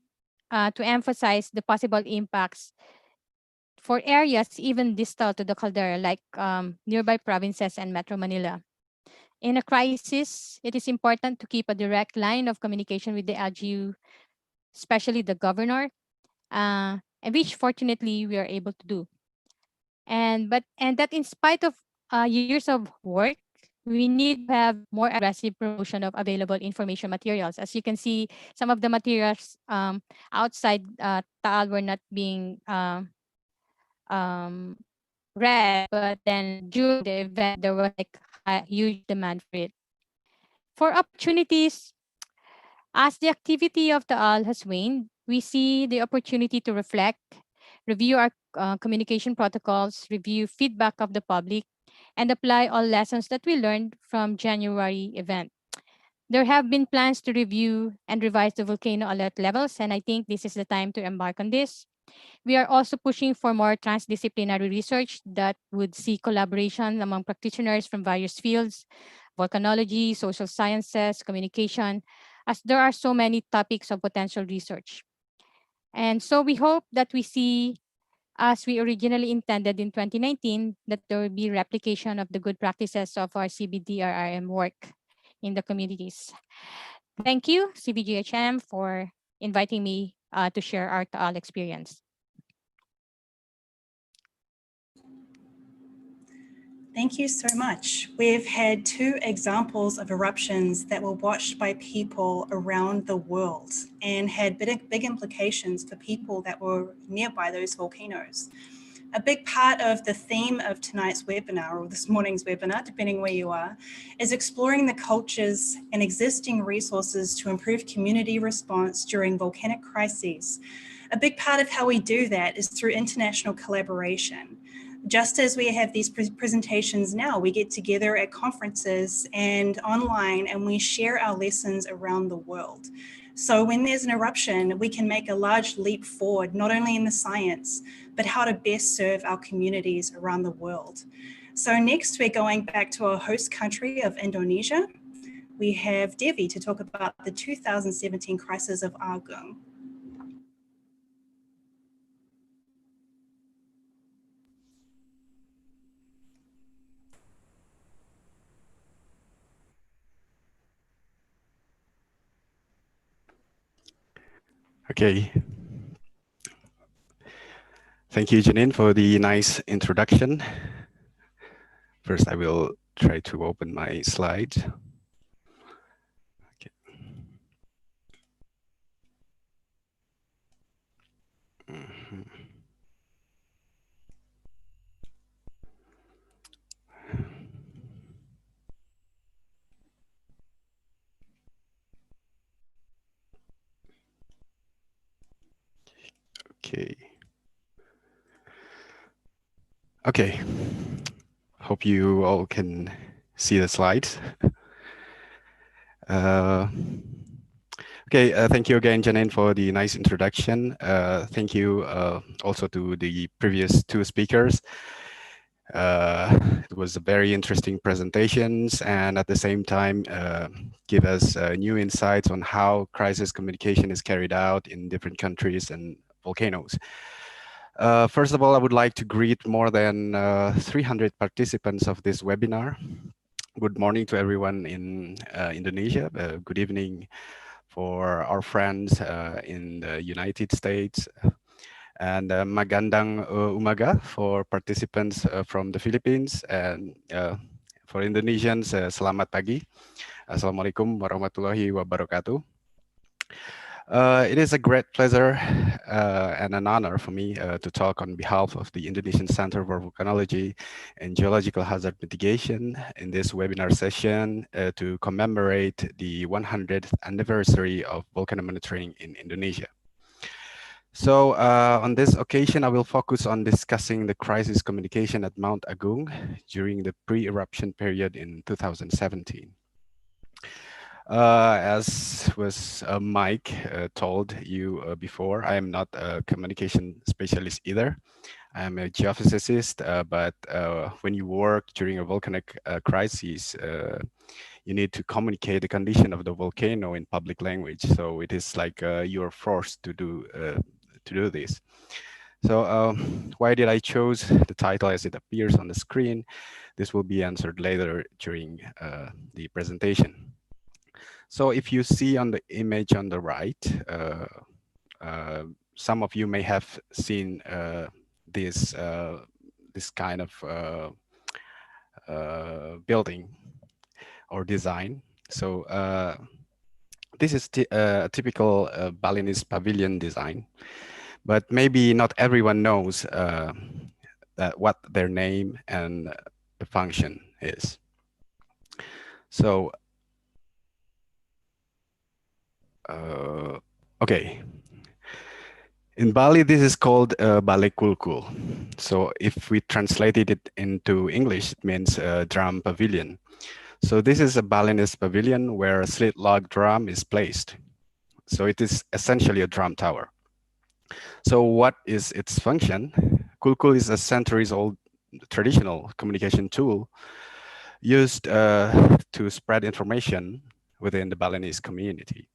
to emphasize the possible impacts for areas even distal to the caldera, like nearby provinces and Metro Manila. In a crisis, it is important to keep a direct line of communication with the LGU, especially the governor, and which fortunately we are able to do. And that in spite of years of work, we need to have more aggressive promotion of available information materials. As you can see, some of the materials outside Taal were not being um, read, but then during the event, there was like a huge demand for it. For opportunities, as the activity of the AL has waned, we see the opportunity to reflect, review our communication protocols, review feedback of the public, and apply all lessons that we learned from January event. There have been plans to review and revise the volcano alert levels, and I think this is the time to embark on this. We are also pushing for more transdisciplinary research that would see collaboration among practitioners from various fields, volcanology, social sciences, communication, as there are so many topics of potential research. And so we hope that we see, as we originally intended in 2019, that there will be replication of the good practices of our CBDRRM work in the communities. Thank you, CBGHM, for inviting me to share our Taal experience. Thank you so much. We've had 2 examples of eruptions that were watched by people around the world and had big implications for people that were nearby those volcanoes. A big part of the theme of tonight's webinar, or this morning's webinar, depending where you are, is exploring the cultures and existing resources to improve community response during volcanic crises. A big part of how we do that is through international collaboration. Just as we have these presentations now, we get together at conferences and online and we share our lessons around the world. So when there's an eruption, we can make a large leap forward, not only in the science, but how to best serve our communities around the world. So next we're going back to our host country of Indonesia. We have Devi to talk about the 2017 crisis of Agung. Okay. Thank you, Janine, for the nice introduction. First, I will try to open my slides. Okay. Okay. Okay. Hope you all can see the slides. Okay, thank you again, Janine, for the nice introduction. Thank you also to the previous 2 speakers. It was a very interesting presentations, and at the same time give us new insights on how crisis communication is carried out in different countries and volcanoes. First of all, I would like to greet more than 300 participants of this webinar. Good morning to everyone in Indonesia. Good evening for our friends in the United States. And magandang umaga for participants from the Philippines, and for Indonesians, selamat pagi. Assalamualaikum warahmatullahi wabarakatuh. It is a great pleasure and an honor for me to talk on behalf of the Indonesian Center for Volcanology and Geological Hazard Mitigation in this webinar session to commemorate the 100th anniversary of volcano monitoring in Indonesia. So on this occasion, I will focus on discussing the crisis communication at Mount Agung during the pre-eruption period in 2017. As was Mike told you before, I am not a communication specialist either. I am a geophysicist, but when you work during a volcanic crisis, you need to communicate the condition of the volcano in public language. So it is like you're forced to do this. So why did I choose the title as it appears on the screen? This will be answered later during the presentation. So if you see on the image on the right, some of you may have seen this kind of building or design. So this is a typical Balinese pavilion design, but maybe not everyone knows what their name and the function is. So okay. In Bali, this is called Balai Kulkul. So if we translated it into English, it means drum pavilion. So this is a Balinese pavilion where a slit log drum is placed. So it is essentially a drum tower. So what is its function? Kulkul is a centuries-old traditional communication tool used to spread information within the Balinese community.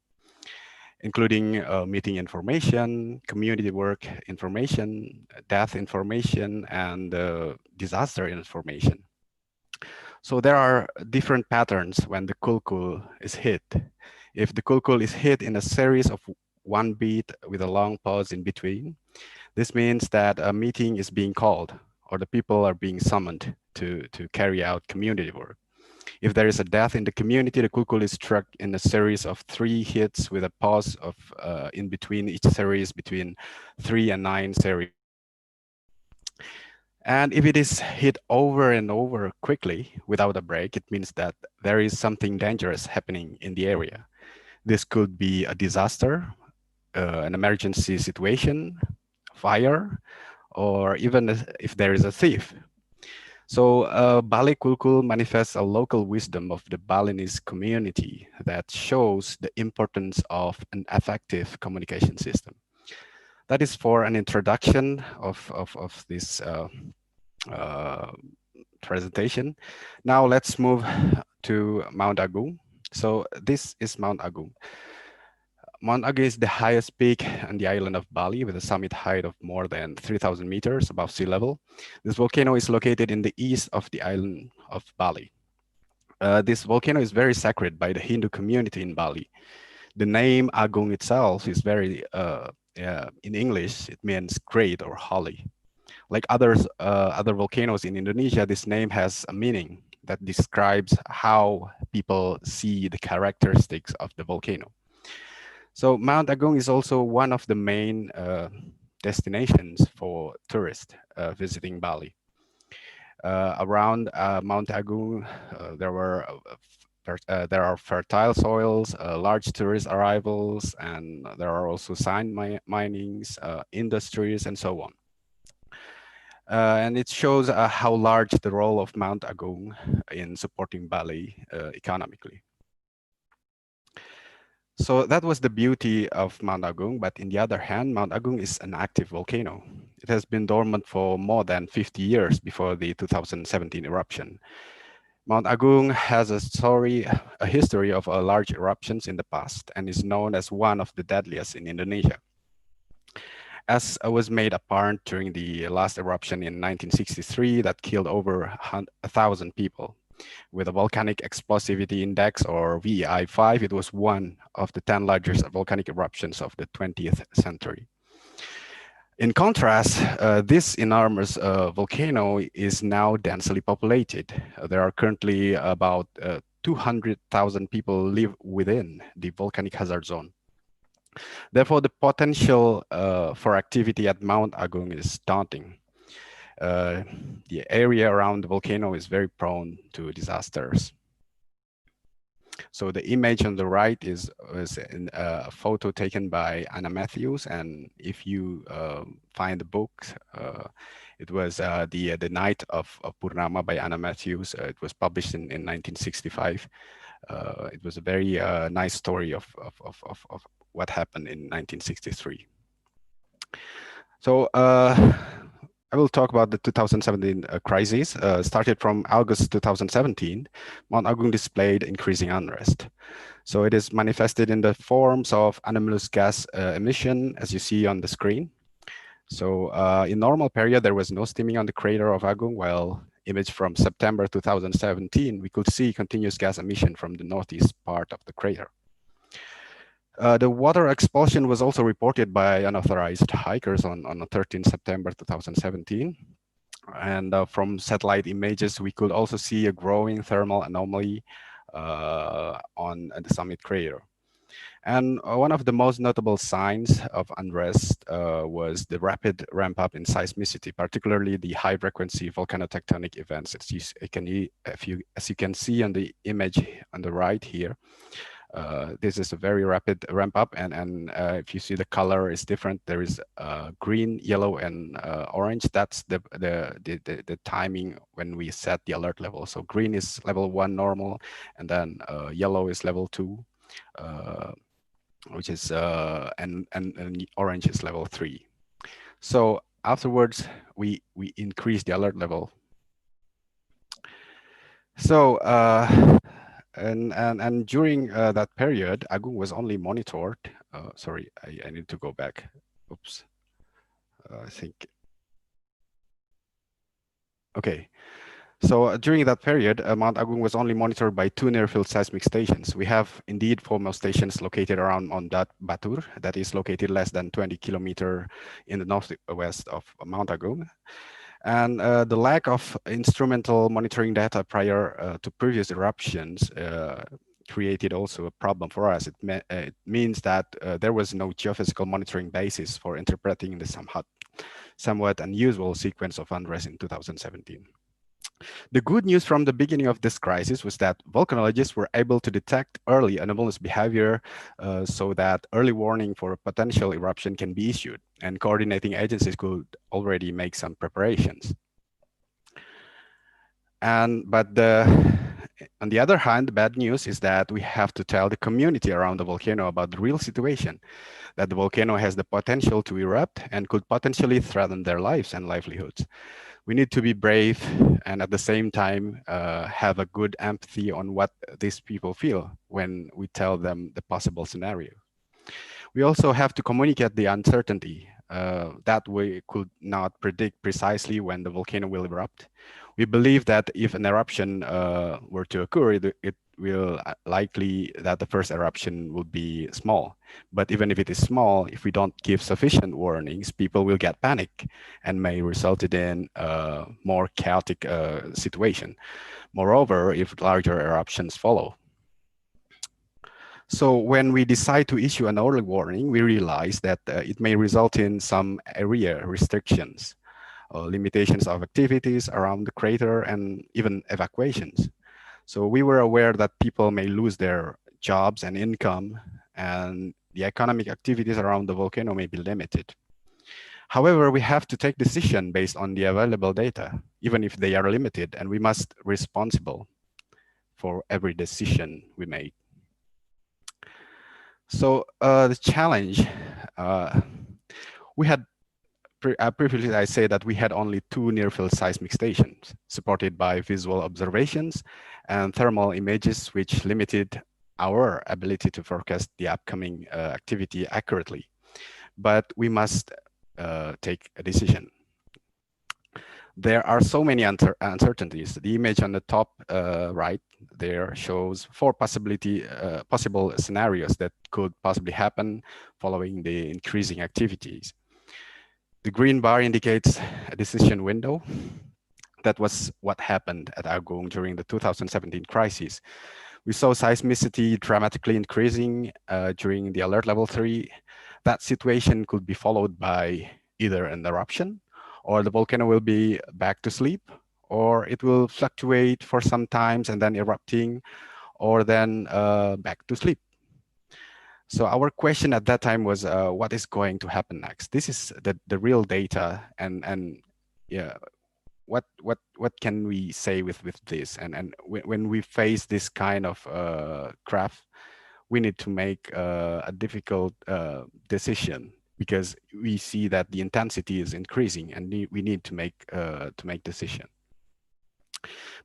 including meeting information, community work information, death information, and disaster information. So there are different patterns when the kulkul is hit. If the kulkul is hit in a series of one beat with a long pause in between, this means that a meeting is being called or the people are being summoned to carry out community work. If there is a death in the community, the kulkul is struck in a series of 3 hits with a pause of in between each series between 3 and 9 series. And if it is hit over and over quickly without a break, it means that there is something dangerous happening in the area. This could be a disaster, an emergency situation, fire, or even if there is a thief. So Bali Kulkul manifests a local wisdom of the Balinese community that shows the importance of an effective communication system. That is for an introduction of this presentation. Now let's move to Mount Agung. So this is Mount Agung. Mount Agung is the highest peak on the island of Bali with a summit height of more than 3,000 meters above sea level. This volcano is located in the east of the island of Bali. This volcano is very sacred by the Hindu community in Bali. The name Agung itself is very, in English, it means great or holy. Like other volcanoes in Indonesia, this name has a meaning that describes how people see the characteristics of the volcano. So Mount Agung is also one of the main destinations for tourists visiting Bali. Around Mount Agung, there are fertile soils, large tourist arrivals, and there are also sand minings, industries, and so on. And it shows how large the role of Mount Agung in supporting Bali economically. So that was the beauty of Mount Agung, but in the other hand, Mount Agung is an active volcano. It has been dormant for more than 50 years before the 2017 eruption. Mount Agung has a history of large eruptions in the past and is known as one of the deadliest in Indonesia. As was made apparent during the last eruption in 1963 that killed over 1,000 people. With a volcanic explosivity index, or VEI5, it was one of the 10 largest volcanic eruptions of the 20th century. In contrast, this enormous volcano is now densely populated. There are currently about 200,000 people live within the volcanic hazard zone. Therefore, the potential for activity at Mount Agung is daunting. The area around the volcano is very prone to disasters. So the image on the right is a photo taken by Anna Matthews, and if you find the book, it was the Night of Purnama by Anna Matthews. It was published in 1965. It was a very nice story of what happened in 1963. So I will talk about the 2017 crisis. Started from August 2017, Mount Agung displayed increasing unrest. So it is manifested in the forms of anomalous gas emission, as you see on the screen. So in normal period, there was no steaming on the crater of Agung, while image from September 2017, we could see continuous gas emission from the northeast part of the crater. The water expulsion was also reported by unauthorized hikers on 13 September 2017. And from satellite images, we could also see a growing thermal anomaly on the summit crater. And one of the most notable signs of unrest was the rapid ramp up in seismicity, particularly the high frequency volcanotectonic events. As you can see on the image on the right here. This is a very rapid ramp up, and if you see the color is different, there is green, yellow, and orange. That's the timing when we set the alert level. So green is level 1 normal, and then yellow is level 2, which is and orange is level 3. So afterwards, we increase the alert level. So And during that period, Agung was only monitored. Sorry, I need to go back. Oops. I think. Okay. So during that period, Mount Agung was only monitored by 2 near-field seismic stations. We have indeed 4 more stations located around on that Batur, that is located less than 20 kilometers in the northwest of Mount Agung. And the lack of instrumental monitoring data prior to previous eruptions created also a problem for us. It means that there was no geophysical monitoring basis for interpreting the somewhat unusual sequence of unrest in 2017. The good news from the beginning of this crisis was that volcanologists were able to detect early anomalous behavior so that early warning for a potential eruption can be issued, and coordinating agencies could already make some preparations. But on the other hand, the bad news is that we have to tell the community around the volcano about the real situation, that the volcano has the potential to erupt and could potentially threaten their lives and livelihoods. We need to be brave and at the same time have a good empathy on what these people feel when we tell them the possible scenario. We also have to communicate the uncertainty that we could not predict precisely when the volcano will erupt. We believe that if an eruption were to occur, it will likely that the first eruption will be small. But even if it is small, if we don't give sufficient warnings, people will get panic and may result in a more chaotic situation. Moreover, if larger eruptions follow. So when we decide to issue an early warning, we realize that it may result in some area restrictions, limitations of activities around the crater, and even evacuations. So we were aware that people may lose their jobs and income, and the economic activities around the volcano may be limited. However, we have to take decisions based on the available data, even if they are limited, and we must be responsible for every decision we make. So the challenge, we had previously I say that we had only 2 near-field seismic stations supported by visual observations and thermal images, which limited our ability to forecast the upcoming activity accurately. But we must take a decision. There are so many uncertainties. The image on the top right there shows 4 possible scenarios that could possibly happen following the increasing activities. The green bar indicates a decision window. That was what happened at Agung during the 2017 crisis. We saw seismicity dramatically increasing during the alert level 3. That situation could be followed by either an eruption, or the volcano will be back to sleep, or it will fluctuate for some times and then erupting, or then back to sleep. So our question at that time was, what is going to happen next? This is the real data, and yeah, what can we say with this? And when we face this kind of graph, we need to make a difficult decision, because we see that the intensity is increasing, and we need to make decision.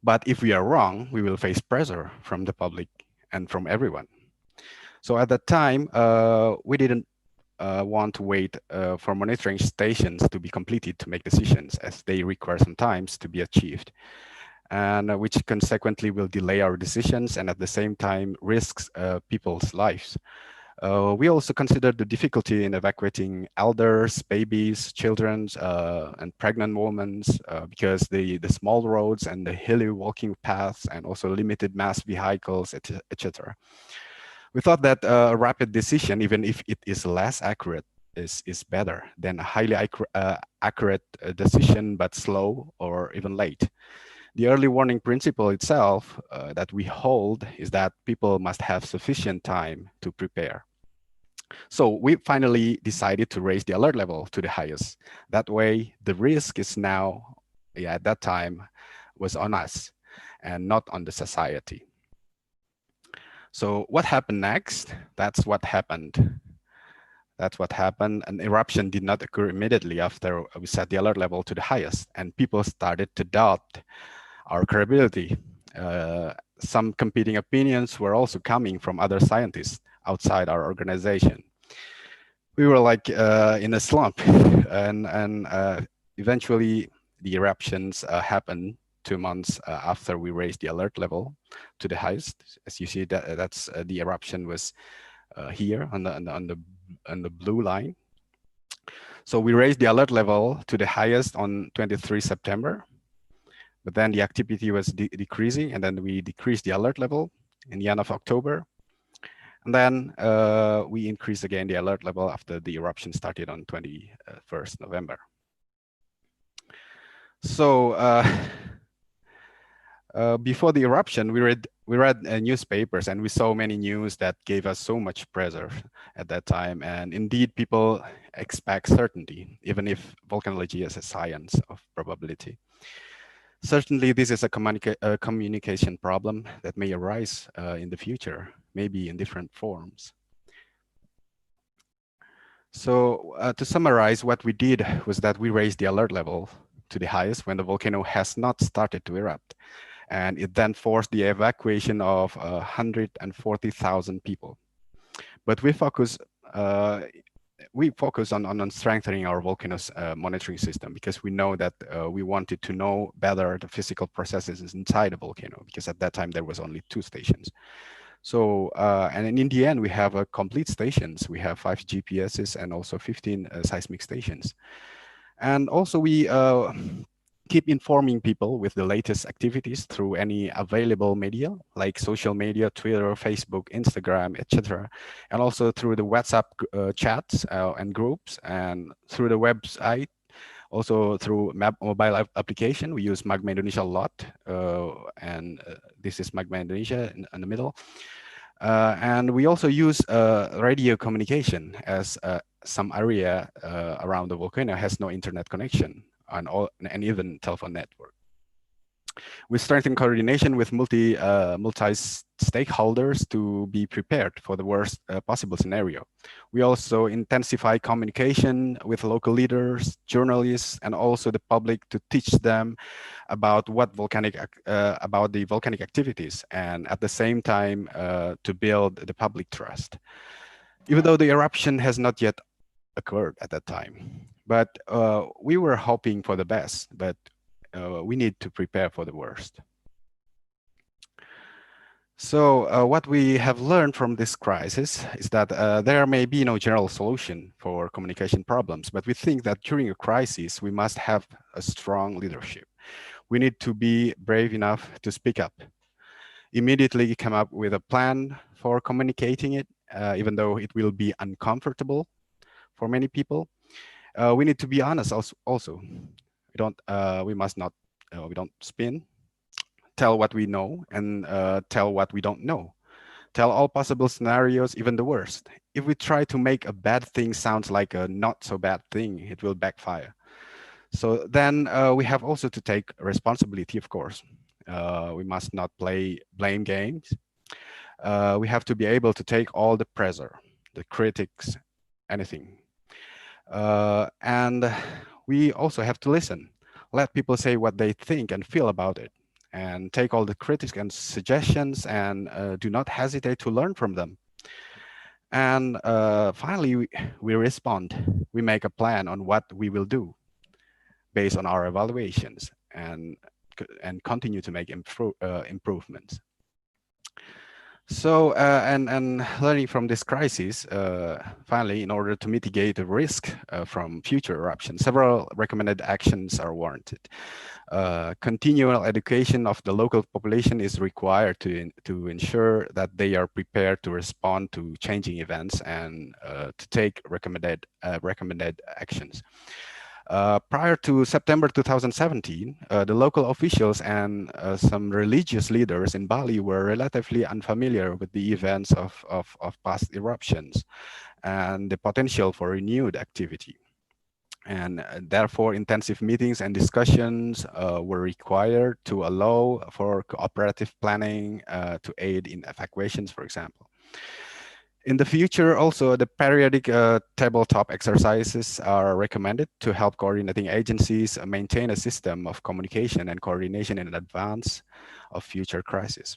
But if we are wrong, we will face pressure from the public and from everyone. So at that time, we didn't want to wait for monitoring stations to be completed to make decisions, as they require some time to be achieved, and which consequently will delay our decisions and at the same time risks people's lives. We also considered the difficulty in evacuating elders, babies, children, and pregnant women, because the small roads and the hilly walking paths and also limited mass vehicles, etc. We thought that a rapid decision, even if it is less accurate, is better than a highly accurate decision, but slow or even late. The early warning principle itself that we hold is that people must have sufficient time to prepare. So we finally decided to raise the alert level to the highest. That way, the risk is now, at that time, was on us and not on the society. So what happened next? That's what happened. That's what happened. An eruption did not occur immediately after we set the alert level to the highest, and people started to doubt our credibility. some competing opinions were also coming from other scientists outside our organization. We were like in a slump, and eventually the eruptions happened 2 months after we raised the alert level to the highest. As you see, that's the eruption was here on the blue line. So we raised the alert level to the highest on 23 September, but then the activity was decreasing, and then we decreased the alert level in the end of October. And then we increased again the alert level after the eruption started on 21st November. So before the eruption, we read newspapers, and we saw many news that gave us so much pressure at that time. And indeed, people expect certainty, even if volcanology is a science of probability. Certainly, this is a communication problem that may arise in the future, maybe in different forms. So to summarize, what we did was that we raised the alert level to the highest when the volcano has not started to erupt. And it then forced the evacuation of 140,000 people. But we focus on strengthening our volcanoes monitoring system, because we know that we wanted to know better the physical processes inside the volcano, because at that time there was only 2 stations. So, and in the end, we have complete stations. We have 5 GPSs and also 15 seismic stations. And also we keep informing people with the latest activities through any available media, like social media, Twitter, Facebook, Instagram, etc. And also through the WhatsApp chats and groups, and through the website, also through mobile application. We use Magma Indonesia a lot, and this is Magma Indonesia in the middle. And we also use radio communication, as some area around the volcano has no internet connection, and even telephone network. We strengthen coordination with multi-stakeholders to be prepared for the worst possible scenario. We also intensify communication with local leaders, journalists, and also the public to teach them about what about the volcanic activities, and at the same time to build the public trust. Even though the eruption has not yet occurred at that time, but we were hoping for the best, but we need to prepare for the worst. So what we have learned from this crisis is that there may be no general solution for communication problems, but we think that during a crisis, we must have a strong leadership. We need to be brave enough to speak up, immediately come up with a plan for communicating it, even though it will be uncomfortable for many people. We need to be honest also. We must not, we don't spin, tell what we know, and tell what we don't know. Tell all possible scenarios, even the worst. If we try to make a bad thing sound like a not so bad thing, it will backfire. So then we have also to take responsibility, of course. We must not play blame games. We have to be able to take all the pressure, the critics, anything. And we also have to listen. Let people say what they think and feel about it, and take all the critics and suggestions, and do not hesitate to learn from them. And finally, we respond. We make a plan on what we will do based on our evaluations, and continue to make improvements. So, and learning from this crisis, finally, in order to mitigate the risk from future eruptions, several recommended actions are warranted. Continual education of the local population is required to ensure that they are prepared to respond to changing events, and to take recommended actions. Prior to September 2017, the local officials and some religious leaders in Bali were relatively unfamiliar with the events of past eruptions and the potential for renewed activity. And therefore, intensive meetings and discussions were required to allow for cooperative planning to aid in evacuations, for example. In the future, also, the periodic tabletop exercises are recommended to help coordinating agencies maintain a system of communication and coordination in advance of future crises.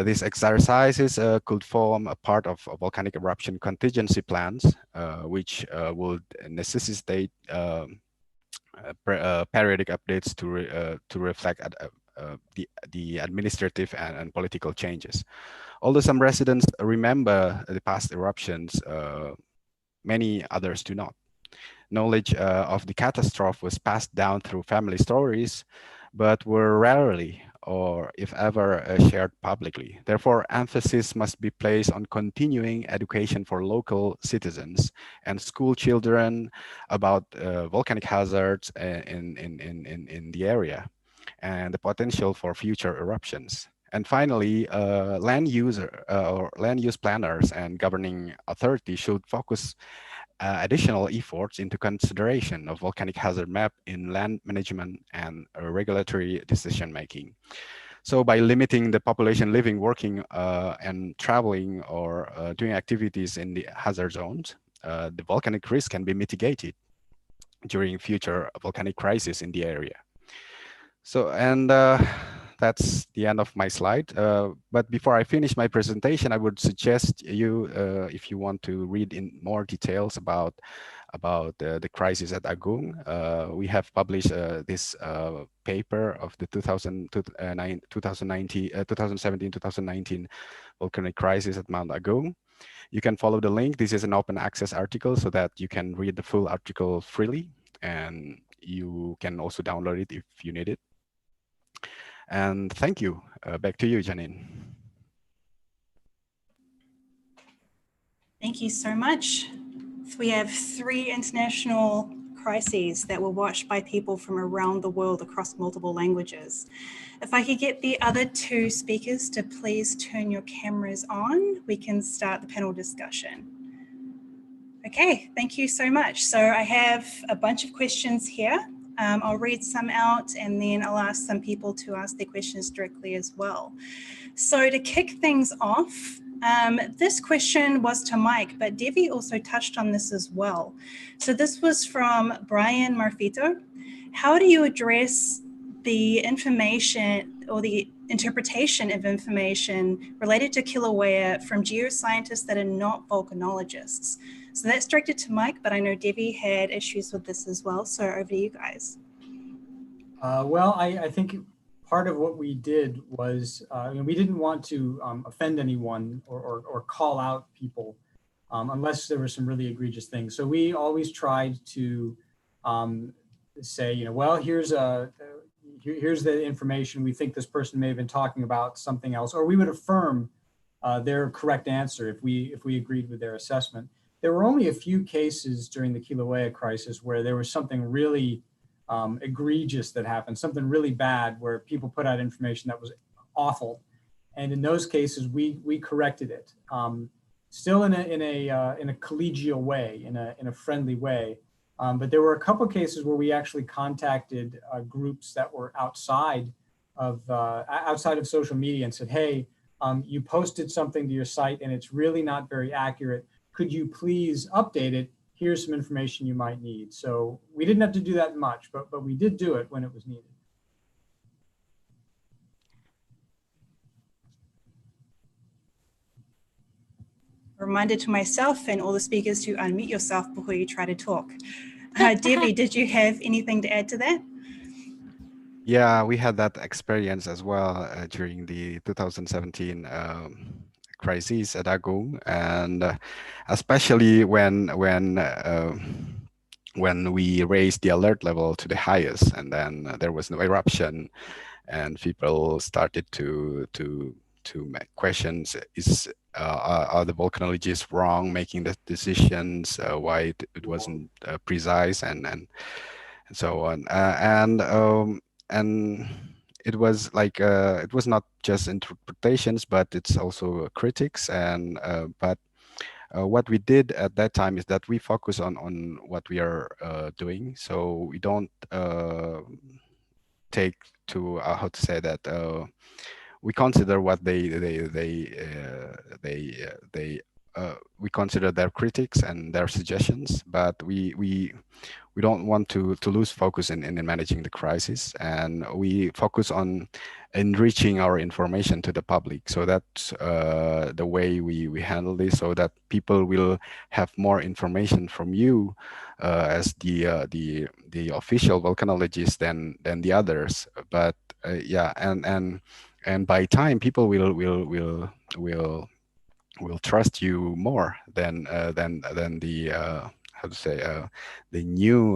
These exercises could form a part of volcanic eruption contingency plans, which would necessitate periodic updates to reflect the administrative and political changes. Although some residents remember the past eruptions, many others do not. Knowledge of the catastrophe was passed down through family stories, but were rarely, or if ever, shared publicly. Therefore, emphasis must be placed on continuing education for local citizens and school children about volcanic hazards in the area and the potential for future eruptions. And finally, land use planners and governing authorities should focus additional efforts into consideration of volcanic hazard map in land management and regulatory decision making. So by limiting the population living, working, and traveling or doing activities in the hazard zones, the volcanic risk can be mitigated during future volcanic crises in the area. So, and that's the end of my slide. But before I finish my presentation, I would suggest you, if you want to read in more details about the crisis at Agung, we have published this paper of the 2017-2019 volcanic crisis at Mount Agung. You can follow the link. This is an open access article so that you can read the full article freely, and you can also download it if you need it. And thank you. Back to you, Janine. Thank you so much. We have 3 international crises that were watched by people from around the world across multiple languages. If I could get the other 2 speakers to please turn your cameras on, we can start the panel discussion. Okay, thank you so much. So I have a bunch of questions here. I'll read some out and then I'll ask some people to ask their questions directly as well. So to kick things off, this question was to Mike, but Devi also touched on this as well. So this was from Brian Marfito. How do you address the information or the interpretation of information related to Kilauea from geoscientists that are not volcanologists? So that's directed to Mike, but I know Devi had issues with this as well. So over to you guys. Well, I think part of what we did was we didn't want to offend anyone or call out people unless there were some really egregious things. So we always tried to say, well, here's the information. We think this person may have been talking about something else, or we would affirm their correct answer if we agreed with their assessment. There were only a few cases during the Kilauea crisis where there was something really egregious that happened, something really bad where people put out information that was awful. And in those cases, we corrected it, still in a collegial way, in a friendly way. But there were a couple of cases where we actually contacted groups that were outside of social media and said, hey, you posted something to your site and it's really not very accurate. Could you please update it? Here's some information you might need. So we didn't have to do that much, but we did do it when it was needed. Reminder to myself and all the speakers to unmute yourself before you try to talk. Devi, did you have anything to add to that? Yeah, we had that experience as well during the 2017 crises at Agung, and especially when we raised the alert level to the highest, and then there was no eruption, and people started to make questions: are the volcanologists wrong making the decisions? Why it wasn't precise, and so on, and it was like it was not just interpretations, but it's also critics. And but what we did at that time is that we focus on what we are doing. So we don't take to how to say that we consider what we consider their critics and their suggestions, but we we don't want to lose focus in managing the crisis, and we focus on enriching our information to the public. So that's the way we handle this, so that people will have more information from you as the official volcanologist than the others. But yeah, and by time people will trust you more than the how to say the new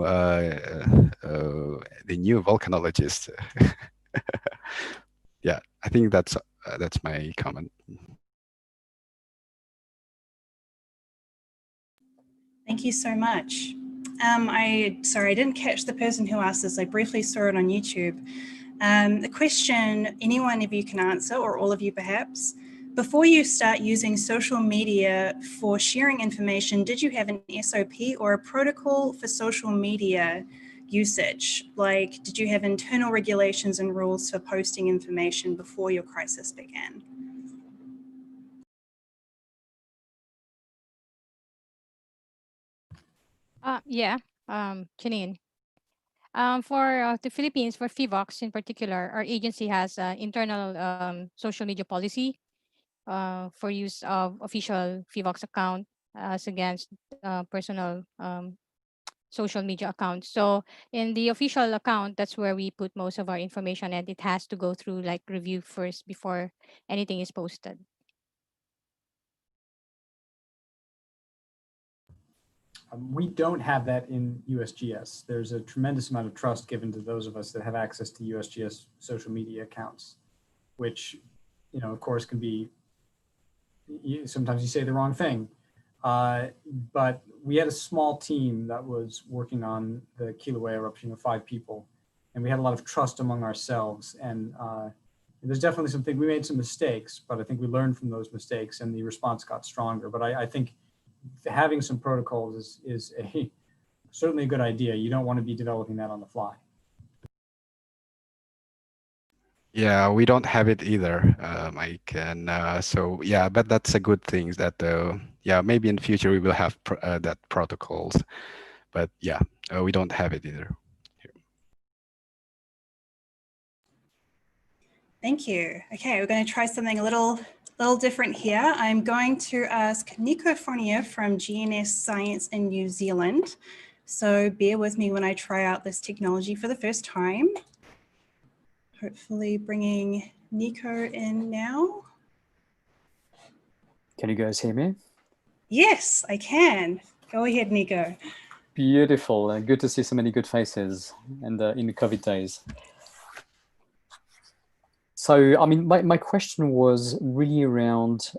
volcanologist. Yeah, I think that's my comment. Thank you so much. Sorry, I didn't catch the person who asked this. I briefly saw it on YouTube. The question anyone of you can answer, or all of you perhaps, before you start using social media for sharing information, did you have an SOP or a protocol for social media usage? Like, did you have internal regulations and rules for posting information before your crisis began? Yeah, Janine. For the Philippines, for FIVOX in particular, our agency has internal social media policy for use of official FIVOX account as against personal social media accounts. So in the official account, that's where we put most of our information, and it has to go through like review first before anything is posted. We don't have that in USGS. There's a tremendous amount of trust given to those of us that have access to USGS social media accounts, which, of course, can be, sometimes you say the wrong thing. But we had a small team that was working on the Kilauea eruption of 5 people, and we had a lot of trust among ourselves. And there's definitely something, we made some mistakes, but I think we learned from those mistakes and the response got stronger. But I think having some protocols is certainly a good idea. You don't want to be developing that on the fly. Yeah, we don't have it either, Mike. And so, yeah, but that's a good thing that, yeah, maybe in the future we will have that protocols. But yeah, we don't have it either. Thank you. Okay, we're going to try something a little different here. I'm going to ask Nico Fournier from GNS Science in New Zealand. So bear with me when I try out this technology for the first time. Hopefully bringing Nico in now. Can you guys hear me? Yes, I can. Go ahead, Nico. Beautiful. Good to see so many good faces and in the COVID days. So, I mean, my question was really around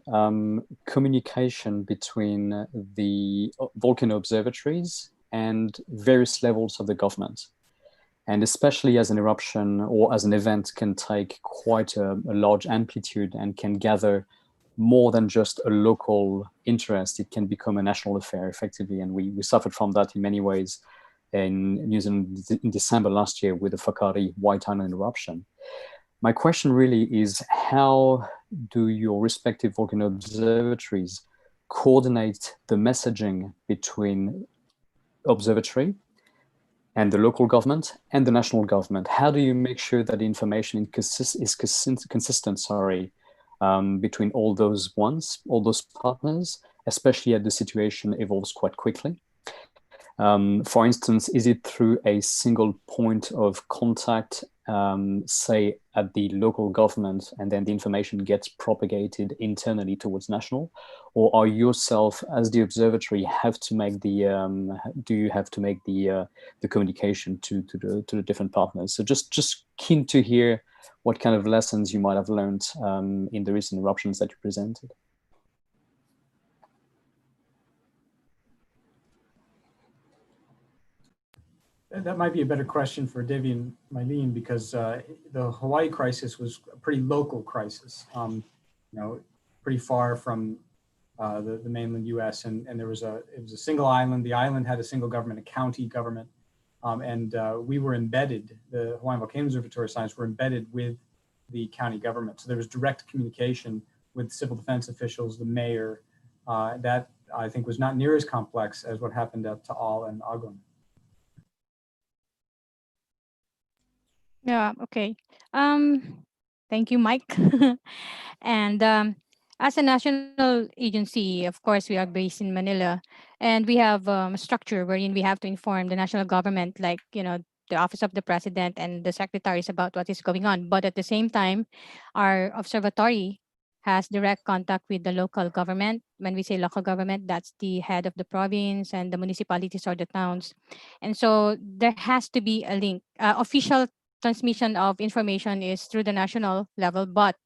communication between the volcano observatories and various levels of the government. And especially as an eruption or as an event can take quite a large amplitude and can gather more than just a local interest. It can become a national affair effectively. And we suffered from that in many ways in New Zealand in December last year with the Whakaari White Island eruption. My question really is, how do your respective volcano observatories coordinate the messaging between observatory and the local government and the national government? How do you make sure that the information is consistent, between all those partners, especially as the situation evolves quite quickly? For instance, is it through a single point of contact, say at the local government, and then the information gets propagated internally towards national? Or are yourself, as the observatory, have to make do you have to make the communication to the different partners? So just keen to hear what kind of lessons you might have learned in the recent eruptions that you presented. That might be a better question for Devi and Mylene, because the Hawaii crisis was a pretty local crisis, pretty far from the mainland U.S. And it was a single island. The island had a single government, a county government, and we were embedded. The Hawaiian Volcano Observatory Science were embedded with the county government. So there was direct communication with civil defense officials, the mayor. That I think was not near as complex as what happened at Taal and Agung. Yeah, okay. Thank you, Mike. And as a national agency, of course, we are based in Manila, and we have a structure wherein we have to inform the national government, like, the office of the president and the secretaries about what is going on. But at the same time, our observatory has direct contact with the local government. When we say local government, that's the head of the province and the municipalities or the towns. And so there has to be a link. Official transmission of information is through the national level, but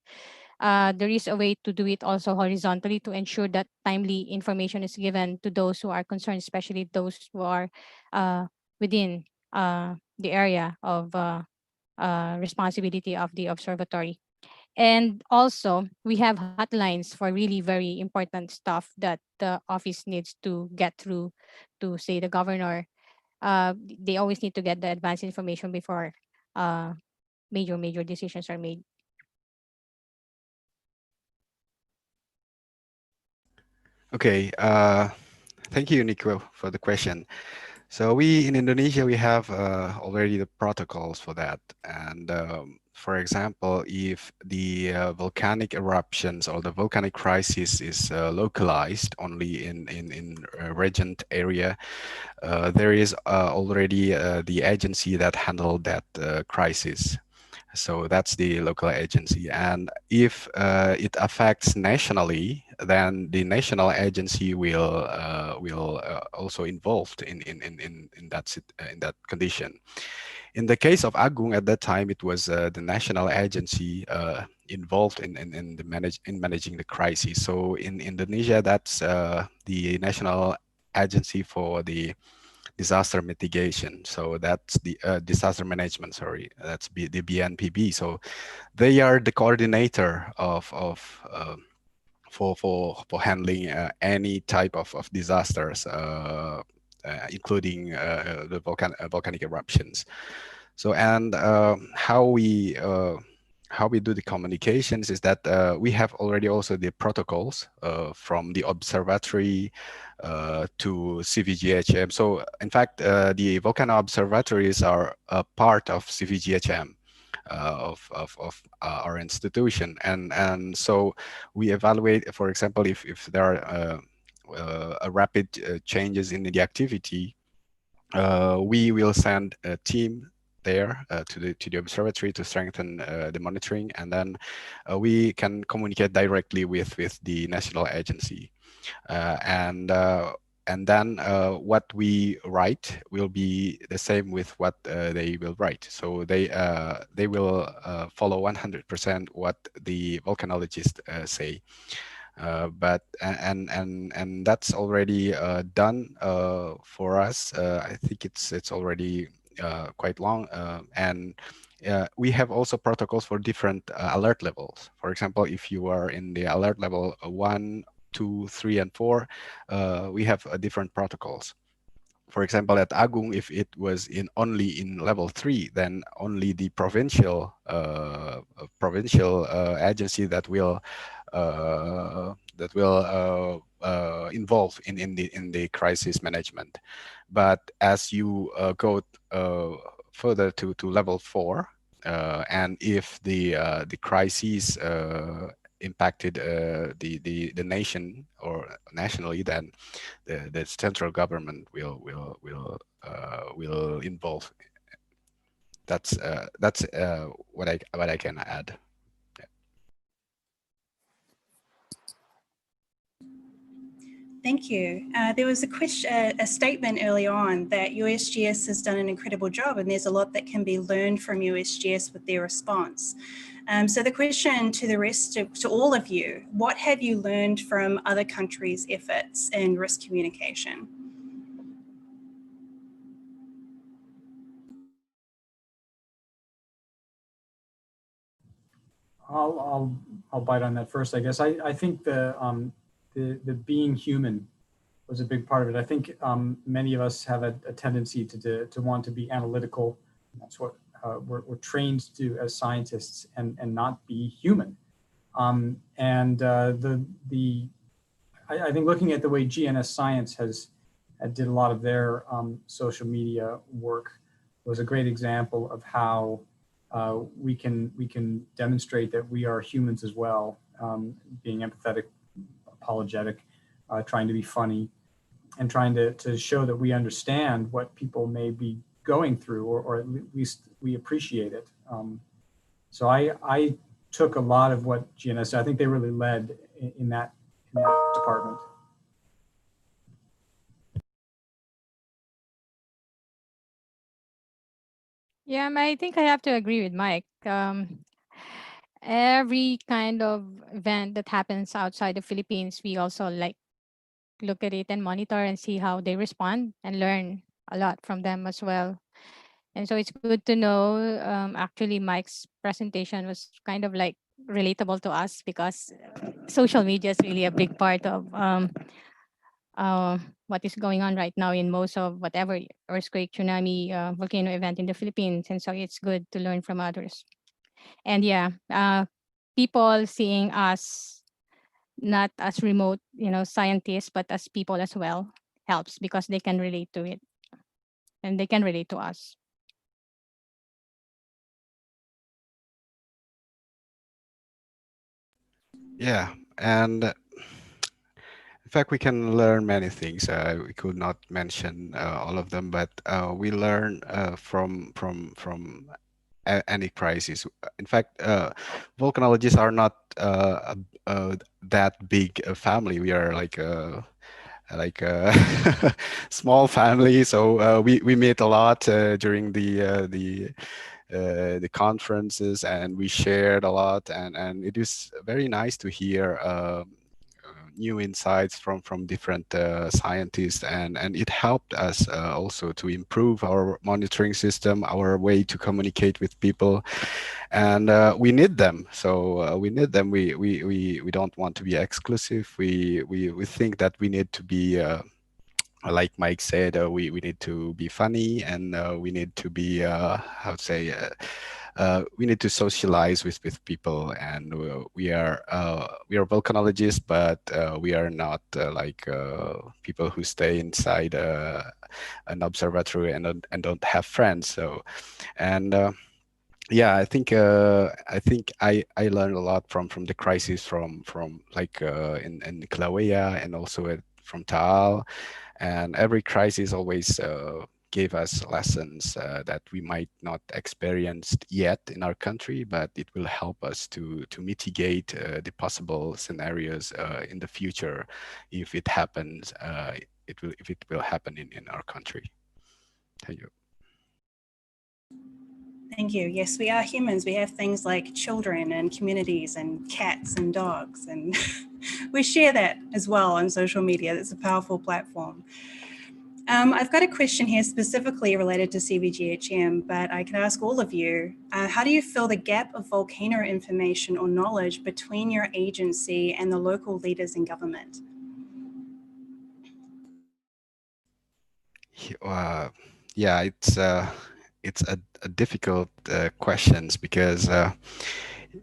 there is a way to do it also horizontally to ensure that timely information is given to those who are concerned, especially those who are within the area of responsibility of the observatory. And also, we have hotlines for really very important stuff that the office needs to get through to, say, the governor. They always need to get the advance information before uh, major decisions are made. Okay, thank you, Nico, for the question. So we in Indonesia, we have already the protocols for that. And for example, if the volcanic eruptions or the volcanic crisis is localized only in a regent area, there is already the agency that handled that crisis. So that's the local agency. And if it affects nationally, then the national agency will also involved in that condition. In the case of Agung, at that time, it was the national agency involved in managing the crisis. So in Indonesia, that's the national agency for the disaster mitigation. So that's the disaster management, sorry, that's the BNPB. So they are the coordinator for handling any type of disasters, including the volcanic eruptions. So, and how we do the communications is that we have already also the protocols from the observatory to CVGHM. So in fact, the volcano observatories are a part of CVGHM. Of our institution, and so we evaluate, for example, if there are a rapid changes in the activity, we will send a team there to the observatory to strengthen the monitoring, and then we can communicate directly with the national agency, and then what we write will be the same with what they will write. So they will follow 100% what the volcanologists say. But and that's already done for us. I think it's already quite long, and we have also protocols for different alert levels. For example, if you are in the alert level 1, 2, 3, and 4, we have different protocols. For example, at Agung, if it was only in level 3, then only the provincial agency that will involve in the crisis management. But as you go further to level 4, and if the crises impacted the nation or nationally, then the central government will involve. That's what I can add. Thank you. There was a statement early on that USGS has done an incredible job, and there's a lot that can be learned from USGS with their response. So the question to to all of you, what have you learned from other countries' efforts in risk communication? I'll bite on that first, I guess. I think the being human was a big part of it. I think many of us have a tendency to want to be analytical. That's what we're trained to do as scientists, and not be human. I think looking at the way GNS Science did a lot of their social media work was a great example of how we can demonstrate that we are humans as well, being empathetic, apologetic, trying to be funny, and trying to show that we understand what people may be going through, or at least we appreciate it. So I took a lot of what GNS, I think they really led in that department. Yeah, I think I have to agree with Mike. Every kind of event that happens outside the Philippines, we also like look at it and monitor and see how they respond and learn a lot from them as well. And so it's good to know. Actually, Mike's presentation was kind of like relatable to us because social media is really a big part of what is going on right now in most of whatever earthquake, tsunami, volcano event in the Philippines. And so it's good to learn from others. And yeah, people seeing us not as remote, scientists, but as people as well helps because they can relate to it and they can relate to us. Yeah, and in fact, we can learn many things. We could not mention all of them, but we learn from any crisis. In fact, volcanologists are not that big a family. We are like a small family, so we meet a lot during the conferences, and we shared a lot, and it is very nice to hear new insights from different scientists, and it helped us also to improve our monitoring system, our way to communicate with people, and we need them. So we need them. We don't want to be exclusive. We think that we need to be like Mike said, we need to be funny, and we need to be how to say we need to socialize with people, and we are volcanologists, but we are not like people who stay inside an observatory and don't have friends. So, and yeah, I think I learned a lot from the crisis from like in Kilauea, and also from Taal, and every crisis always gave us lessons that we might not experienced yet in our country, but it will help us to mitigate the possible scenarios in the future if it happens. If it will happen in our country. Thank you. Thank you. Yes, we are humans. We have things like children and communities and cats and dogs, and we share that as well on social media. It's a powerful platform. I've got a question here specifically related to CVGHM, but I can ask all of you, how do you feel the gap of volcano information or knowledge between your agency and the local leaders in government? Yeah, it's a difficult questions, because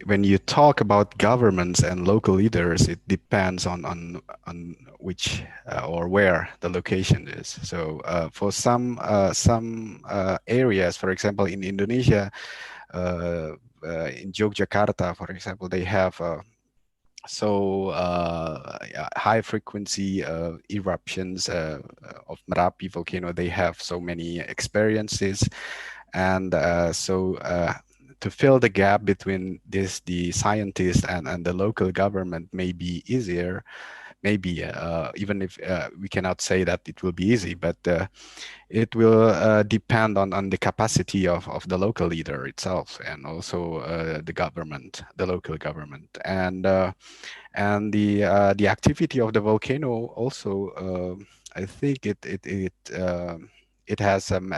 when you talk about governments and local leaders, it depends on which or where the location is. So for some areas, for example, in Indonesia, in Yogyakarta, for example, they have high frequency eruptions of Merapi volcano. They have so many experiences, and to fill the gap between the scientists and the local government may be easier. Maybe even if we cannot say that it will be easy, but it will depend on the capacity of the local leader itself, and also the government, the local government, and the activity of the volcano also. I think it has some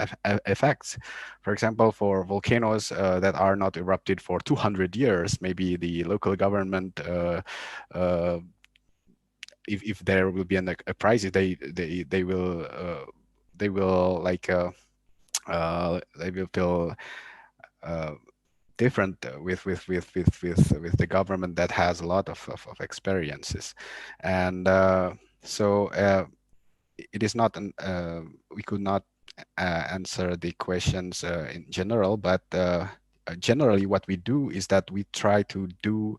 effects. For example, for volcanoes that are not erupted for 200 years, maybe the local government, if there will be a crisis, they will like they will feel different with the government that has a lot of experiences, and so it is not we could not answer the questions in general, but generally what we do is that we try to do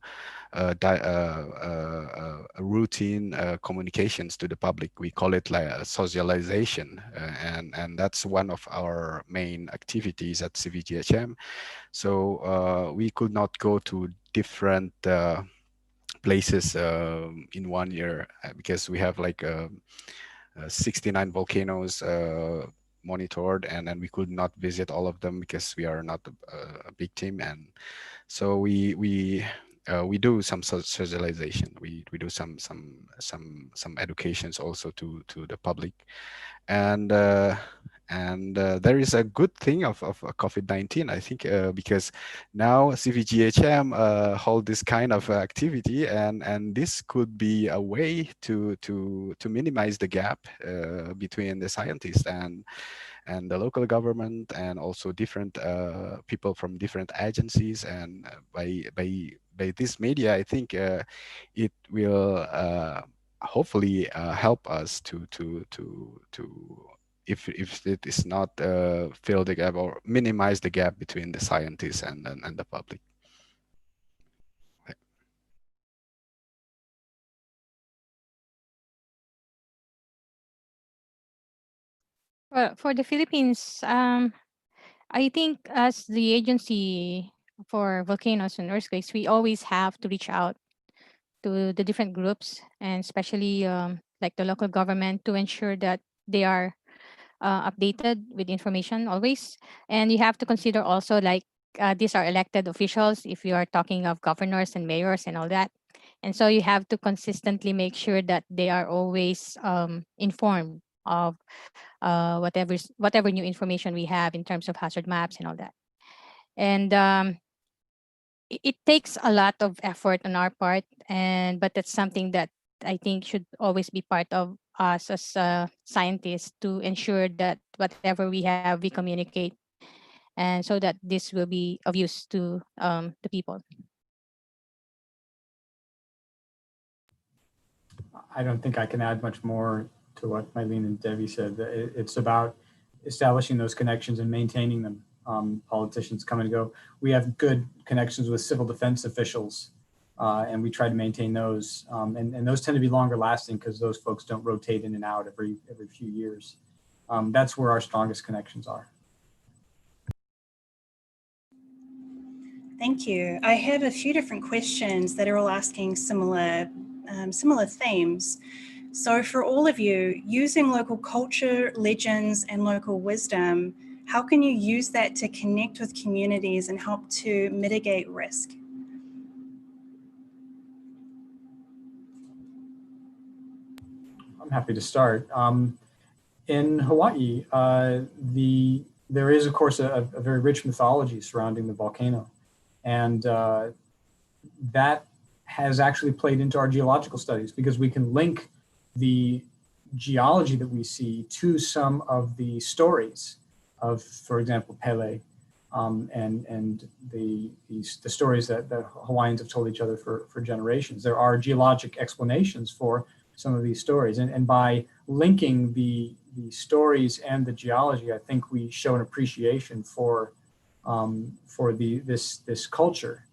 routine communications to the public. We call it like a socialization, and that's one of our main activities at CVGHM. So we could not go to different places in 1 year because we have like 69 volcanoes monitored, and then we could not visit all of them because we are not a big team. And so we do some socialization. We do some educations also to the public, and there is a good thing of COVID-19, I think, because now CVGHM hold this kind of activity, and this could be a way to minimize the gap between the scientists and the local government, and also different people from different agencies. And by this media, I think it will hopefully help us to if it is not fill the gap or minimize the gap between the scientists and the public. Well, for the Philippines, I think as the agency for volcanoes and earthquakes, we always have to reach out to the different groups, and especially like the local government, to ensure that they are updated with information always. And you have to consider also, like, these are elected officials, if you are talking of governors and mayors and all that. And so you have to consistently make sure that they are always informed of whatever new information we have in terms of hazard maps and all that. And it takes a lot of effort on our part, but that's something that I think should always be part of us as scientists, to ensure that whatever we have, we communicate, and so that this will be of use to the people. I don't think I can add much more to what Mylene and Debbie said. It's about establishing those connections and maintaining them. Politicians come and go. We have good connections with civil defense officials, and we try to maintain those. And those tend to be longer lasting because those folks don't rotate in and out every few years. That's where our strongest connections are. Thank you. I have a few different questions that are all asking similar themes. So for all of you, using local culture, legends, and local wisdom, how can you use that to connect with communities and help to mitigate risk? I'm happy to start. In Hawaii, there is, of course, a very rich mythology surrounding the volcano. And that has actually played into our geological studies, because we can link the geology that we see to some of the stories of, for example, Pele, and the stories that Hawaiians have told each other for generations. There are geologic explanations for some of these stories. And by linking the stories and the geology, I think we show an appreciation for this culture.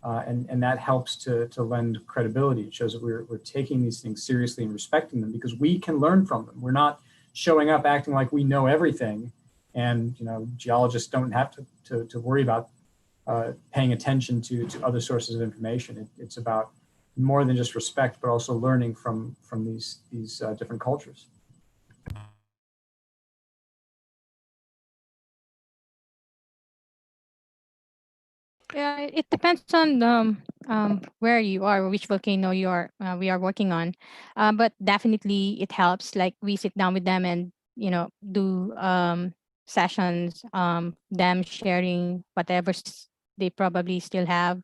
And that helps to lend credibility. It shows that we're taking these things seriously and respecting them, because we can learn from them. We're not showing up acting like we know everything. And geologists don't have to worry about paying attention to other sources of information. It's about more than just respect, but also learning from these different cultures. Yeah, it depends on where you are, or which volcano we are working on. But definitely it helps. Like, we sit down with them and do sessions, them sharing whatever they probably still have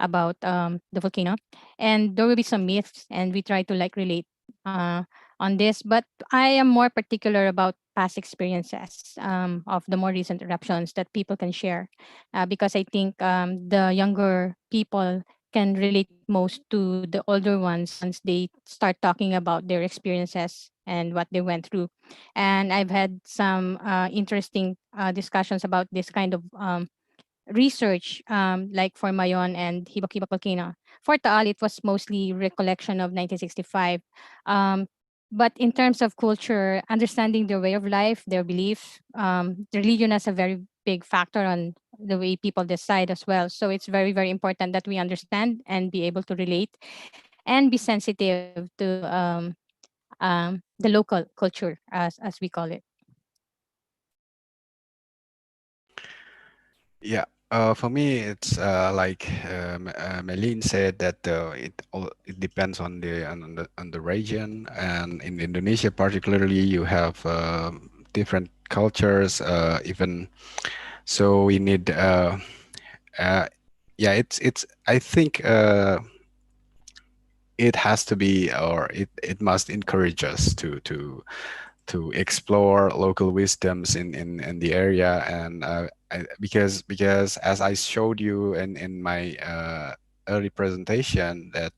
about the volcano. And there will be some myths, and we try to like relate on this. But I am more particular about past experiences of the more recent eruptions that people can share, because I think the younger people can relate most to the older ones once they start talking about their experiences and what they went through. And I've had some interesting discussions about this kind of research, like for Mayon and Hibak-Hibak volcano. For Taal, it was mostly recollection of 1965. But in terms of culture, understanding their way of life, their beliefs, the religion has a very big factor on the way people decide as well. So it's very, very important that we understand and be able to relate and be sensitive to the local culture, as we call it. Yeah, for me, it's like Melin said that it depends on the region, and in Indonesia particularly, you have different cultures. Even so, we need yeah, it's I think it has to be, or it must encourage us to explore local wisdoms in the area, and because as I showed you in my early presentation, that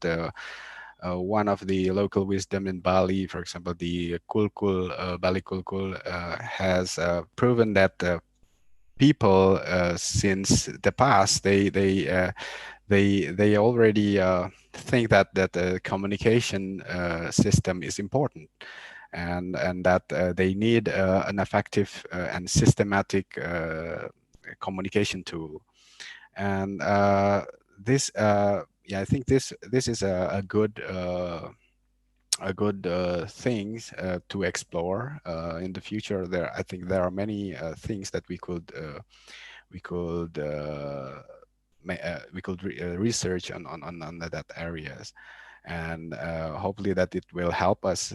one of the local wisdom in Bali, for example, the kulkul, Bali kulkul, has proven that people since the past, they already think that the communication system is important, and that they need an effective and systematic communication tool. And this yeah, I think this is a good thing to explore in the future. I think there are many things that we could research on that areas, and hopefully that it will help us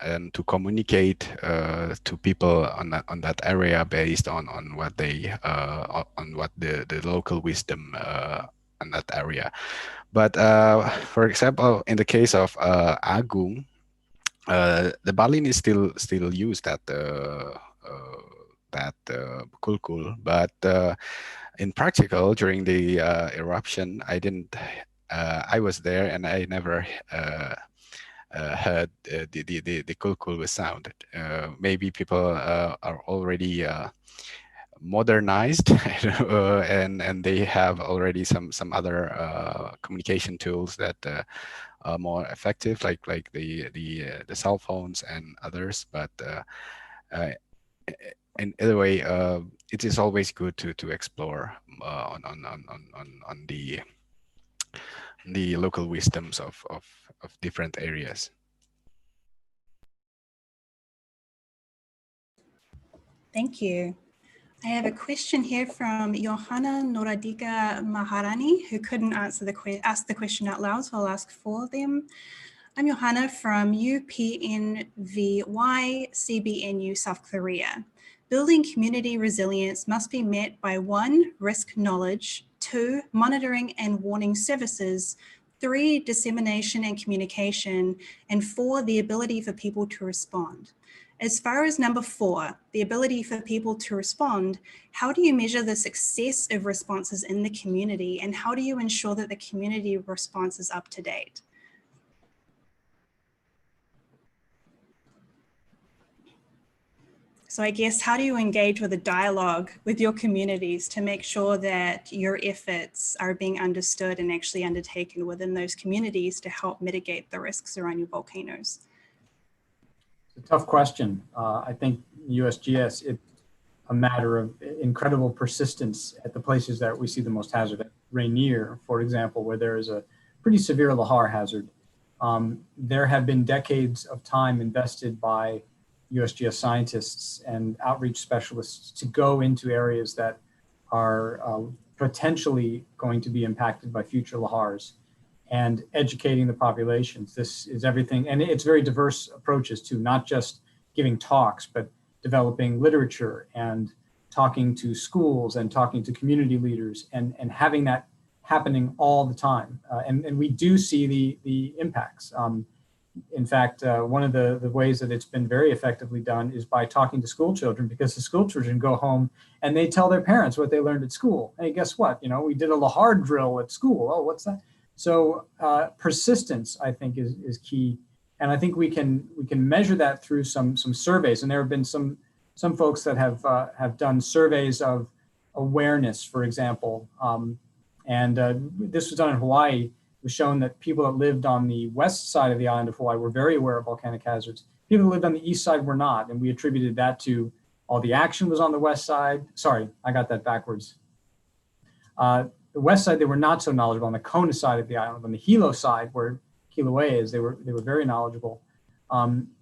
and to communicate to people on that area based on what they on what the local wisdom on that area. But for example, in the case of Agung, the Balinese still use that kulkul, but in practical, during the eruption, I was there and I never heard the kulkul was sounded. Maybe people are already modernized, and they have already some other communication tools that are more effective, like the cell phones and others. But in either way, it is always good to explore on the local wisdoms of different areas. Thank you. I have a question here from Johanna Noradika Maharani, who couldn't ask the question out loud, so I'll ask for them. I'm Johanna from UPNVY CBNU South Korea. Building community resilience must be met by 1, risk knowledge, 2, monitoring and warning services, 3, dissemination and communication, and 4, the ability for people to respond. As far as number 4, the ability for people to respond, how do you measure the success of responses in the community, and how do you ensure that the community response is up to date? So I guess, how do you engage with a dialogue with your communities to make sure that your efforts are being understood and actually undertaken within those communities to help mitigate the risks around your volcanoes? It's a tough question. I think USGS, it's a matter of incredible persistence at the places that we see the most hazard. Rainier, for example, where there is a pretty severe lahar hazard, there have been decades of time invested by USGS scientists and outreach specialists to go into areas that are potentially going to be impacted by future lahars and educating the populations. This is everything, and it's very diverse approaches too, not just giving talks, but developing literature and talking to schools and talking to community leaders and having that happening all the time. And we do see the impacts. In fact, one of the ways that it's been very effectively done is by talking to school children, because the school children go home and they tell their parents what they learned at school. Hey, guess what? You know, we did a lahar drill at school. Oh, what's that? So persistence, I think, is key. And I think we can measure that through some surveys. And there have been some folks that have done surveys of awareness, for example. This was done in Hawaii. It was shown that people that lived on the west side of the island of Hawaii were very aware of volcanic hazards. People that lived on the east side were not, and we attributed that to all the action was on the west side. Sorry, I got that backwards. The west side, they were not so knowledgeable. On the Kona side of the island, on the Hilo side, where Kilauea is, they were very knowledgeable.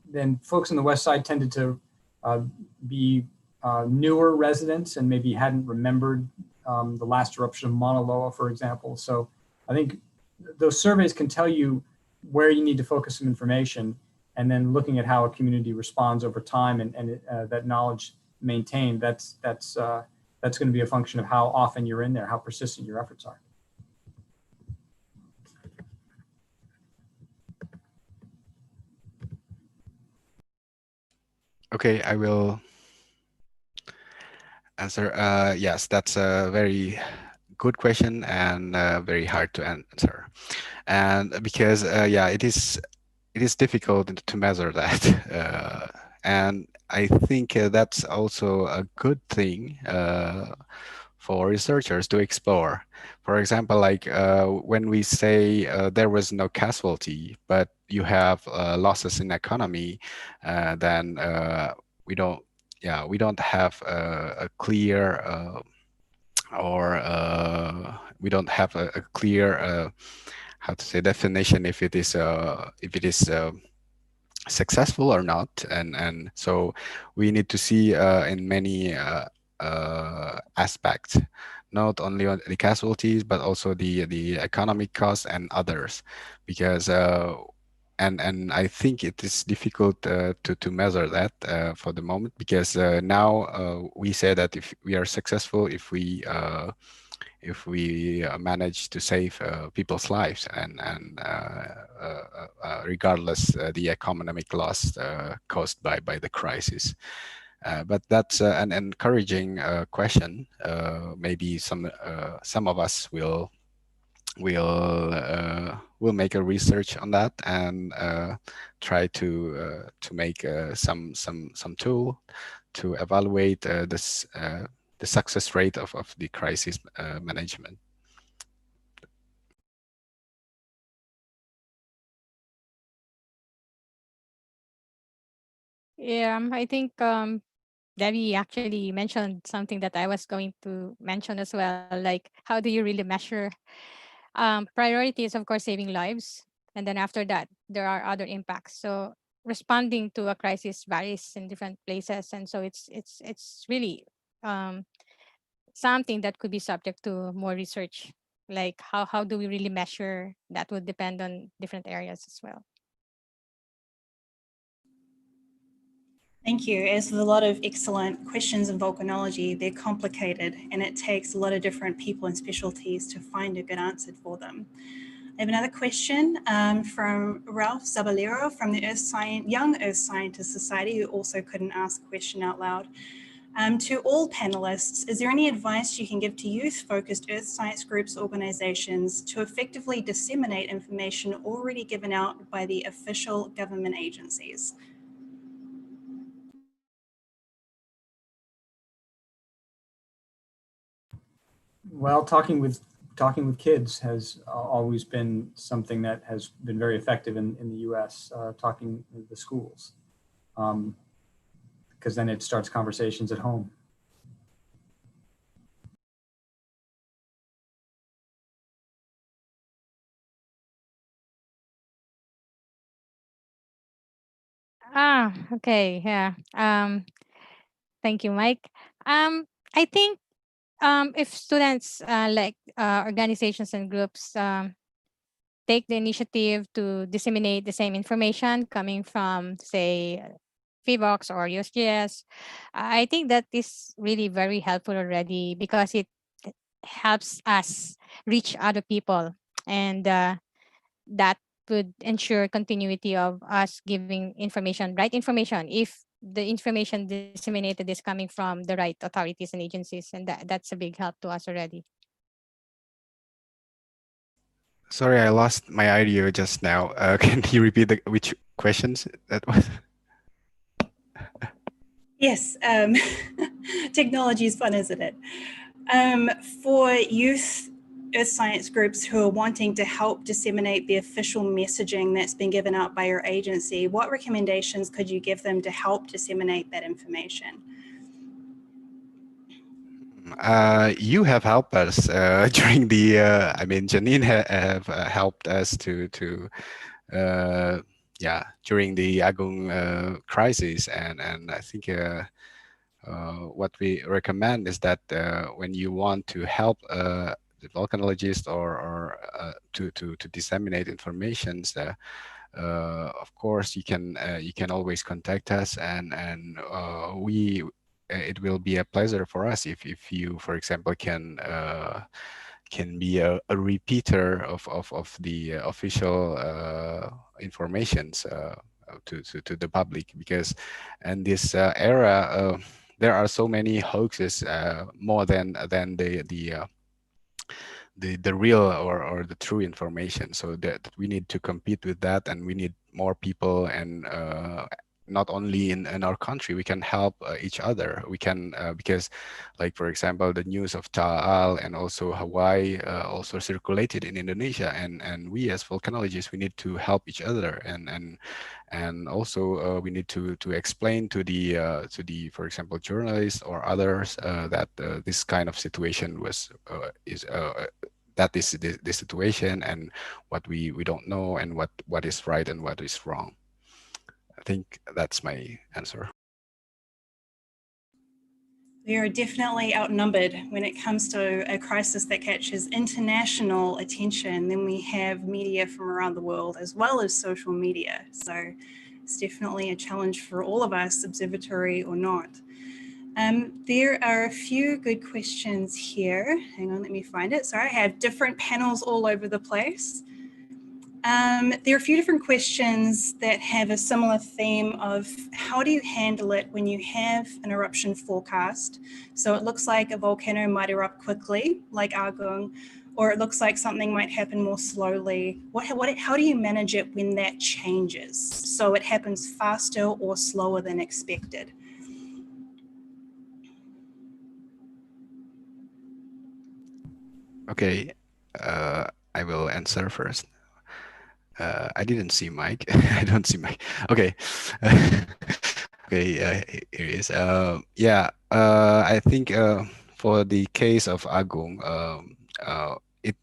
Then folks on the west side tended to be newer residents and maybe hadn't remembered the last eruption of Mauna Loa, for example. So I think those surveys can tell you where you need to focus some information, and then looking at how a community responds over time and that knowledge maintained, that's going to be a function of how often you're in there, how persistent your efforts are. Okay, I will answer. Yes, that's a very good question and very hard to answer. And because, yeah, it is difficult to measure that. And I think that's also a good thing for researchers to explore. For example, like when we say there was no casualty, but you have losses in economy, then we don't have a clear we don't have a clear how to say definition if it is successful or not, and so we need to see in many aspects, not only on the casualties but also the economic costs and others, because and I think it is difficult to measure that for the moment, because now we say that if we are successful, if we manage to save people's lives, and regardless the economic loss caused by the crisis. But that's an encouraging question. Maybe some of us will make a research on that and try to make some tool to evaluate the success rate of the crisis management. Yeah, I think Debbie actually mentioned something that I was going to mention as well. Like, how do you really measure? Priority is, of course, saving lives. And then after that, there are other impacts. So responding to a crisis varies in different places. And so it's really something that could be subject to more research. Like, how do we really measure? That would depend on different areas as well. Thank you. As with a lot of excellent questions in volcanology, they're complicated and it takes a lot of different people and specialties to find a good answer for them. I have another question from Ralph Zaballero from the Young Earth Scientist Society, who also couldn't ask a question out loud. To all panelists, is there any advice you can give to youth-focused earth science groups, organizations to effectively disseminate information already given out by the official government agencies? Well, talking with kids has always been something that has been very effective in the U.S. Talking with the schools, because then it starts conversations at home. Okay, yeah. Thank you, Mike. I think if students organizations and groups take the initiative to disseminate the same information coming from, say, PVOX or USGS, I think that is really very helpful already, because it helps us reach other people, and that would ensure continuity of us giving information, right information, if the information disseminated is coming from the right authorities and agencies, and that's a big help to us already. Sorry, I lost my audio just now. Can you repeat which questions that was? Yes, technology is fun, isn't it? For youth earth science groups who are wanting to help disseminate the official messaging that's been given out by your agency, what recommendations could you give them to help disseminate that information? You have helped us during the. I mean, Janine have helped us to yeah, during the Agung crisis, and I think what we recommend is that when you want to help the volcanologist or to disseminate information, of course you can always contact us, and we it will be a pleasure for us if you, for example, can be a repeater of the official informations to the public, because in this era there are so many hoaxes, more than the real or the true information. So that we need to compete with that, and we need more people, and not only in our country, we can help each other. We can because, like, for example, the news of Taal and also Hawaii also circulated in Indonesia, and we as volcanologists, we need to help each other, and also we need to explain to the, for example, journalists or others that this kind of situation is the situation, and what we don't know, and what is right and what is wrong. I think that's my answer. We are definitely outnumbered when it comes to a crisis that catches international attention. Then we have media from around the world as well as social media. So it's definitely a challenge for all of us, observatory or not. There are a few good questions here. Hang on, let me find it. Sorry, I have different panels all over the place. There are a few different questions that have a similar theme of how do you handle it when you have an eruption forecast? So it looks like a volcano might erupt quickly, like Agung, or it looks like something might happen more slowly. How do you manage it when that changes? So it happens faster or slower than expected? Okay, I will answer first. I didn't see Mike. I don't see Mike. Okay. Okay, here he is. Yeah, I think for the case of Agung, it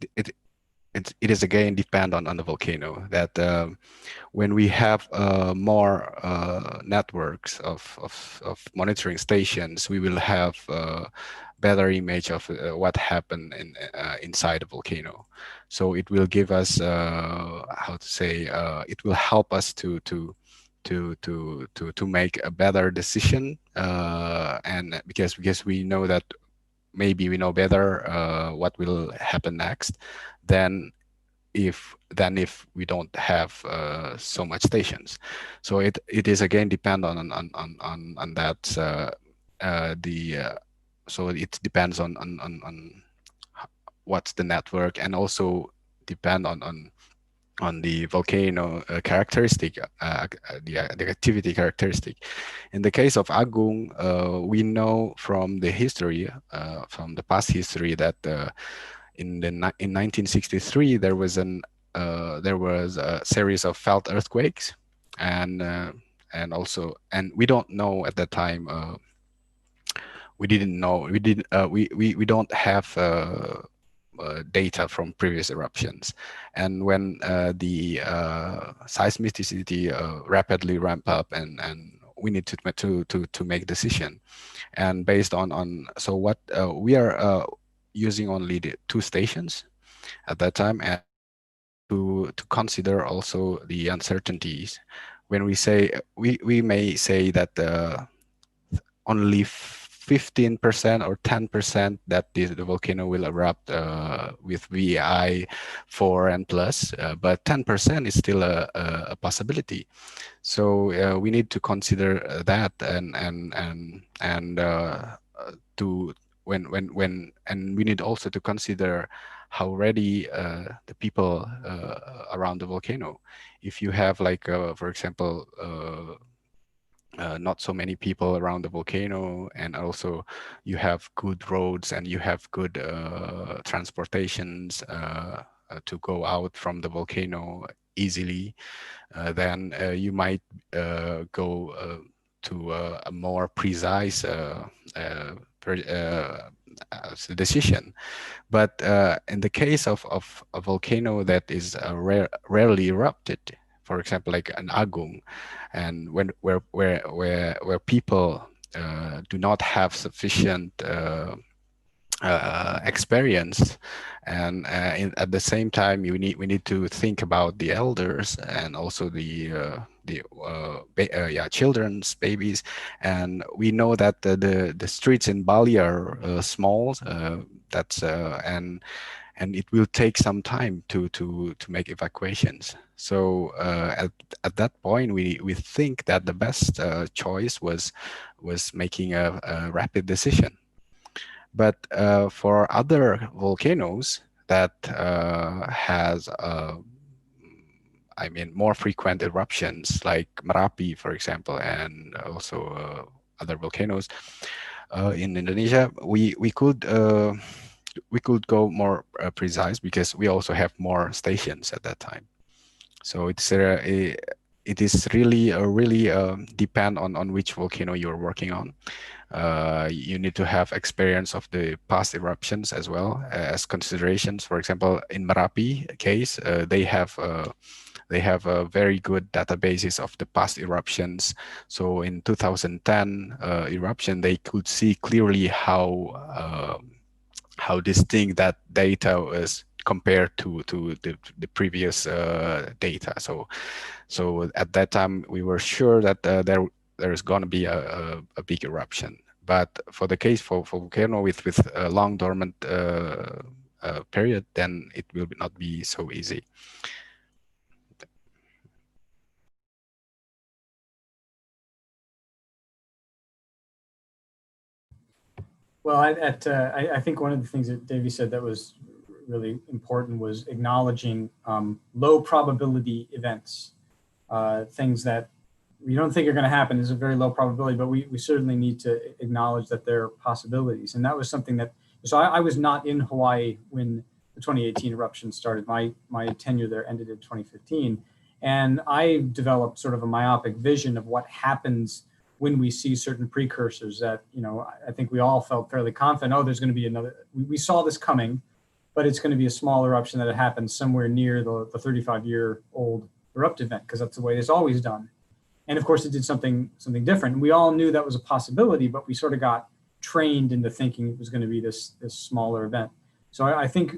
is again depend on the volcano, that when we have more networks of monitoring stations, we will have better image of what happened inside the volcano. So it will give us how to say, it will help us to make a better decision, and because we know that maybe we know better what will happen next than if we don't have so much stations. So it is again depend on that so it depends on what's the network, and also depend on the volcano characteristic, the activity characteristic. In the case of Agung, we know from the history, from the past history, that in 1963 there was a series of felt earthquakes, and we don't know at that time. We didn't know. We don't have data from previous eruptions, and when the seismicity rapidly ramp up, and we need to make decision, and based on so what we are using only the 2 stations at that time, and to consider also the uncertainties. When we say we may say that only 15% or 10% that the volcano will erupt with VI 4 and plus, but 10% is still a possibility. So we need to consider that, and to when and we need also to consider how ready the people around the volcano. If you have, like, for example, not so many people around the volcano, and also you have good roads and you have good transportations to go out from the volcano easily, then you might go to a more precise decision. But in the case of a volcano that is rarely erupted, for example, like an Agung, and where people do not have sufficient experience, and at the same time we need to think about the elders and also the children's babies, and we know that the streets in Bali are small. And it will take some time to make evacuations. So at that point, we think that the best choice was making a rapid decision. But for other volcanoes that has more frequent eruptions, like Merapi, for example, and also other volcanoes in Indonesia, we could go more precise, because we also have more stations at that time. So it is really depend on which volcano you're working on. You need to have experience of the past eruptions as well as considerations. For example, in Merapi case, they have a very good databases of the past eruptions. So in 2010 eruption, they could see clearly how distinct that data was compared to the previous data. So at that time, we were sure that there is going to be a big eruption. But for the case for volcano with a long dormant period, then it will not be so easy. Well, I think one of the things that Davey said that was really important was acknowledging low probability events, things that we don't think are going to happen. Is a very low probability, but we certainly need to acknowledge that there are possibilities. And that was something that, so I was not in Hawaii when the 2018 eruption started. My tenure there ended in 2015. And I developed sort of a myopic vision of what happens when we see certain precursors that, I think we all felt fairly confident, oh, there's going to be another, we saw this coming, but it's going to be a small eruption that happens somewhere near the 35-year-old eruptive event, because that's the way it's always done. And of course, it did something different. We all knew that was a possibility, but we sort of got trained into thinking it was going to be this smaller event. So I think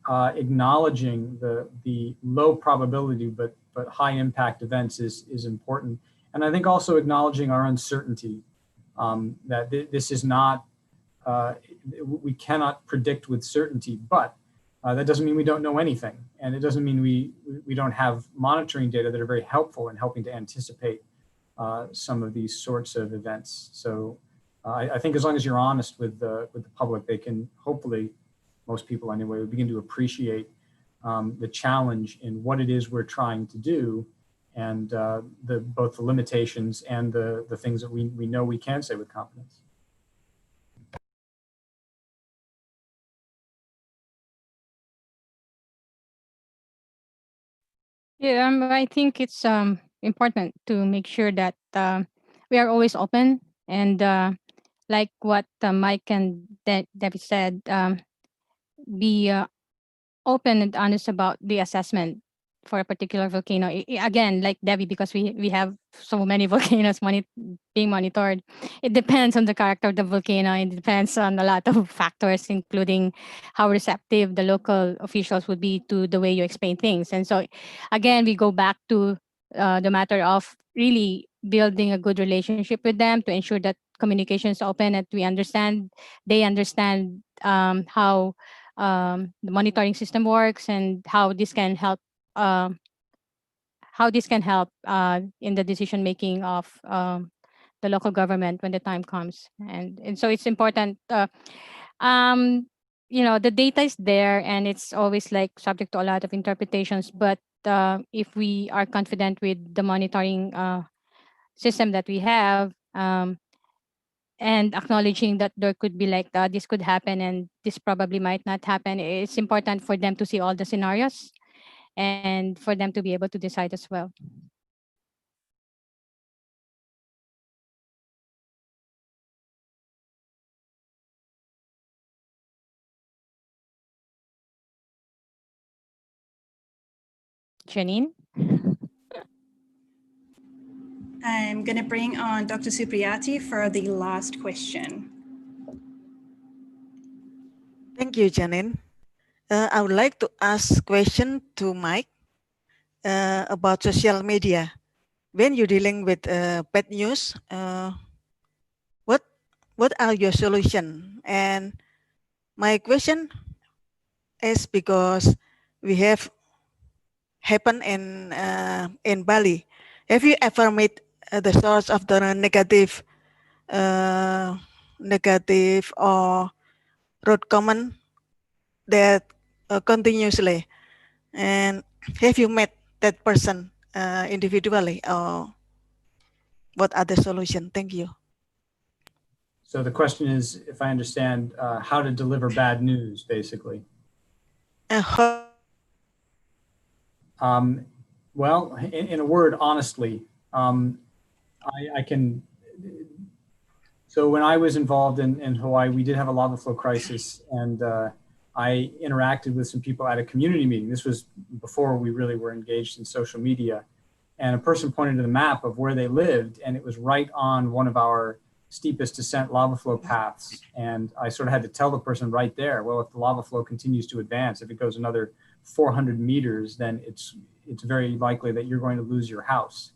acknowledging the low probability but high impact events is important. And I think also acknowledging our uncertainty, that this is not, we cannot predict with certainty, but that doesn't mean we don't know anything. And it doesn't mean we don't have monitoring data that are very helpful in helping to anticipate some of these sorts of events. So I think as long as you're honest with the public, they can hopefully, most people anyway, will begin to appreciate the challenge in what it is we're trying to do, and both the limitations and the things that we know we can say with confidence. Yeah, I think it's important to make sure that we are always open, and like what Mike and Debbie said, be open and honest about the assessment for a particular volcano. Again, like Debbie, because we have so many volcanoes being monitored. It depends on the character of the volcano. It depends on a lot of factors, including how receptive the local officials would be to the way you explain things. And so, again, we go back to the matter of really building a good relationship with them to ensure that communication is open and they understand how the monitoring system works and how this can help in the decision making of the local government when the time comes. And so it's important. The data is there, and it's always like subject to a lot of interpretations. But if we are confident with the monitoring system that we have, and acknowledging that there could be like this could happen and this probably might not happen. It's important for them to see all the scenarios and for them to be able to decide as well. Janine? I'm going to bring on Dr. Supriyati for the last question. Thank you, Janine. I would like to ask question to Mike about social media. When you're dealing with bad news, what are your solutions? And my question is because we have happened in Bali. Have you ever met the source of the negative or road comment that continuously? And have you met that person individually, or what are the solution? Thank you. So the question is, if I understand, how to deliver bad news, basically. Well, in a word, honestly, I can. So when I was involved in Hawaii, we did have a lava flow crisis, and I interacted with some people at a community meeting. This was before we really were engaged in social media. And a person pointed to the map of where they lived, and it was right on one of our steepest descent lava flow paths. And I sort of had to tell the person right there, well, if the lava flow continues to advance, if it goes another 400 meters, then it's very likely that you're going to lose your house.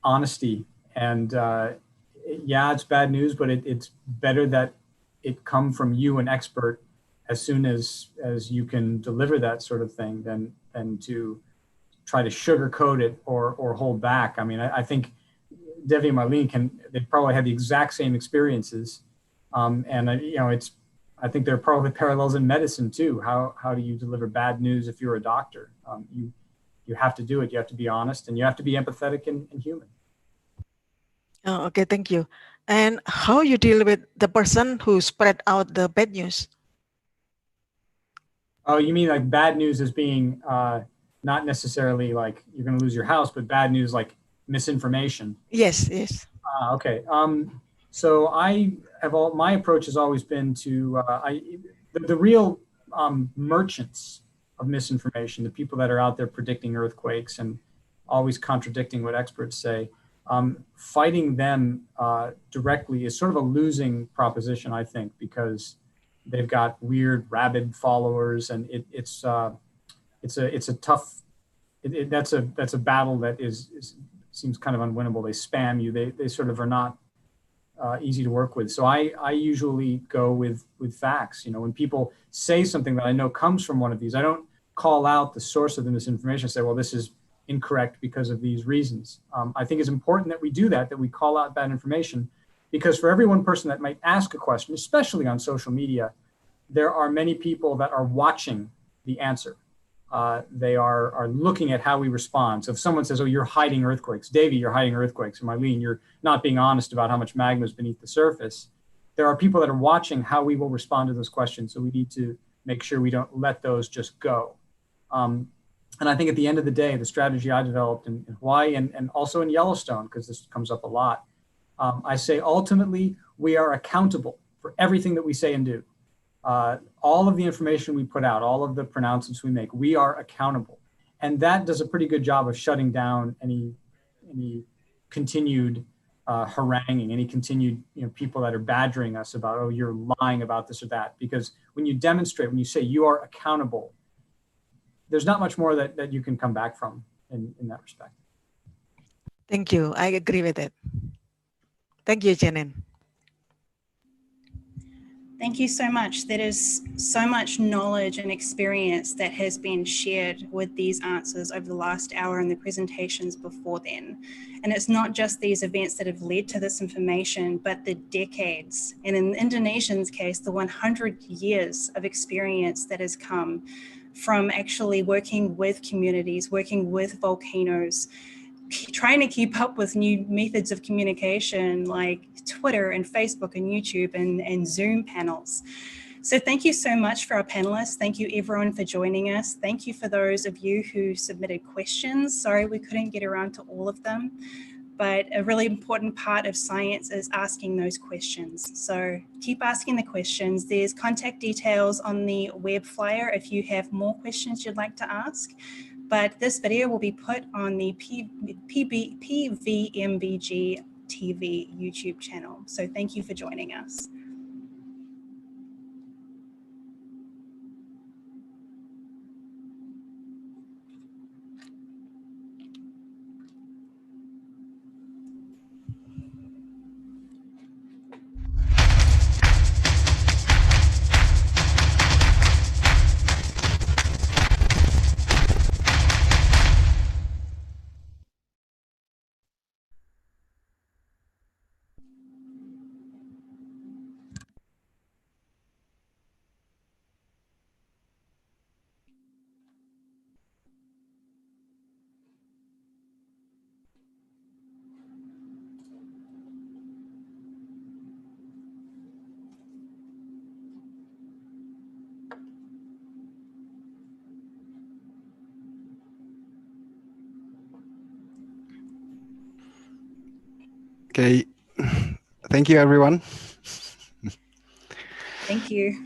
Honesty. And yeah, it's bad news, but it's better that it come from you, an expert, as soon as you can deliver that sort of thing than to try to sugarcoat it or hold back. I mean, I think Devi and Marlene they probably had the exact same experiences. And I think there are probably parallels in medicine too. How do you deliver bad news if you're a doctor? You have to do it. You have to be honest, and you have to be empathetic and human. Oh, okay, thank you. And how you deal with the person who spread out the bad news? Oh, you mean like bad news as being not necessarily like you're going to lose your house, but bad news like misinformation? Yes, yes. Okay. So my approach has always been to the real merchants of misinformation, the people that are out there predicting earthquakes and always contradicting what experts say. Fighting them directly is sort of a losing proposition, I think, because they've got weird, rabid followers, and it's a tough. That's a battle that seems kind of unwinnable. They spam you. They sort of are not easy to work with. So I usually go with facts. You know, when people say something that I know comes from one of these, I don't call out the source of the misinformation and say, well, this is incorrect because of these reasons. I think it's important that we do that we call out bad information, because for every one person that might ask a question, especially on social media, there are many people that are watching the answer. They are looking at how we respond. So if someone says, oh, you're hiding earthquakes, Davey, you're hiding earthquakes, and Marlene, you're not being honest about how much magma is beneath the surface, there are people that are watching how we will respond to those questions. So we need to make sure we don't let those just go. And I think at the end of the day, the strategy I developed in Hawaii and also in Yellowstone, because this comes up a lot, I say ultimately we are accountable for everything that we say and do. All of the information we put out, all of the pronouncements we make, we are accountable. And that does a pretty good job of shutting down any continued haranguing, any continued people that are badgering us about, oh, you're lying about this or that. Because when you demonstrate, when you say you are accountable, there's not much more that you can come back from in that respect. Thank you. I agree with it. Thank you, Janine. Thank you so much. There is so much knowledge and experience that has been shared with these answers over the last hour and the presentations before then. And it's not just these events that have led to this information, but the decades, and in Indonesia's case, the 100 years of experience that has come from actually working with communities, working with volcanoes, trying to keep up with new methods of communication like Twitter and Facebook and YouTube and Zoom panels. So thank you so much for our panelists. Thank you everyone for joining us. Thank you for those of you who submitted questions. Sorry we couldn't get around to all of them, but a really important part of science is asking those questions. So keep asking the questions. There's contact details on the web flyer if you have more questions you'd like to ask. But this video will be put on the PVMBG TV YouTube channel. So thank you for joining us. Okay, thank you, everyone. Thank you.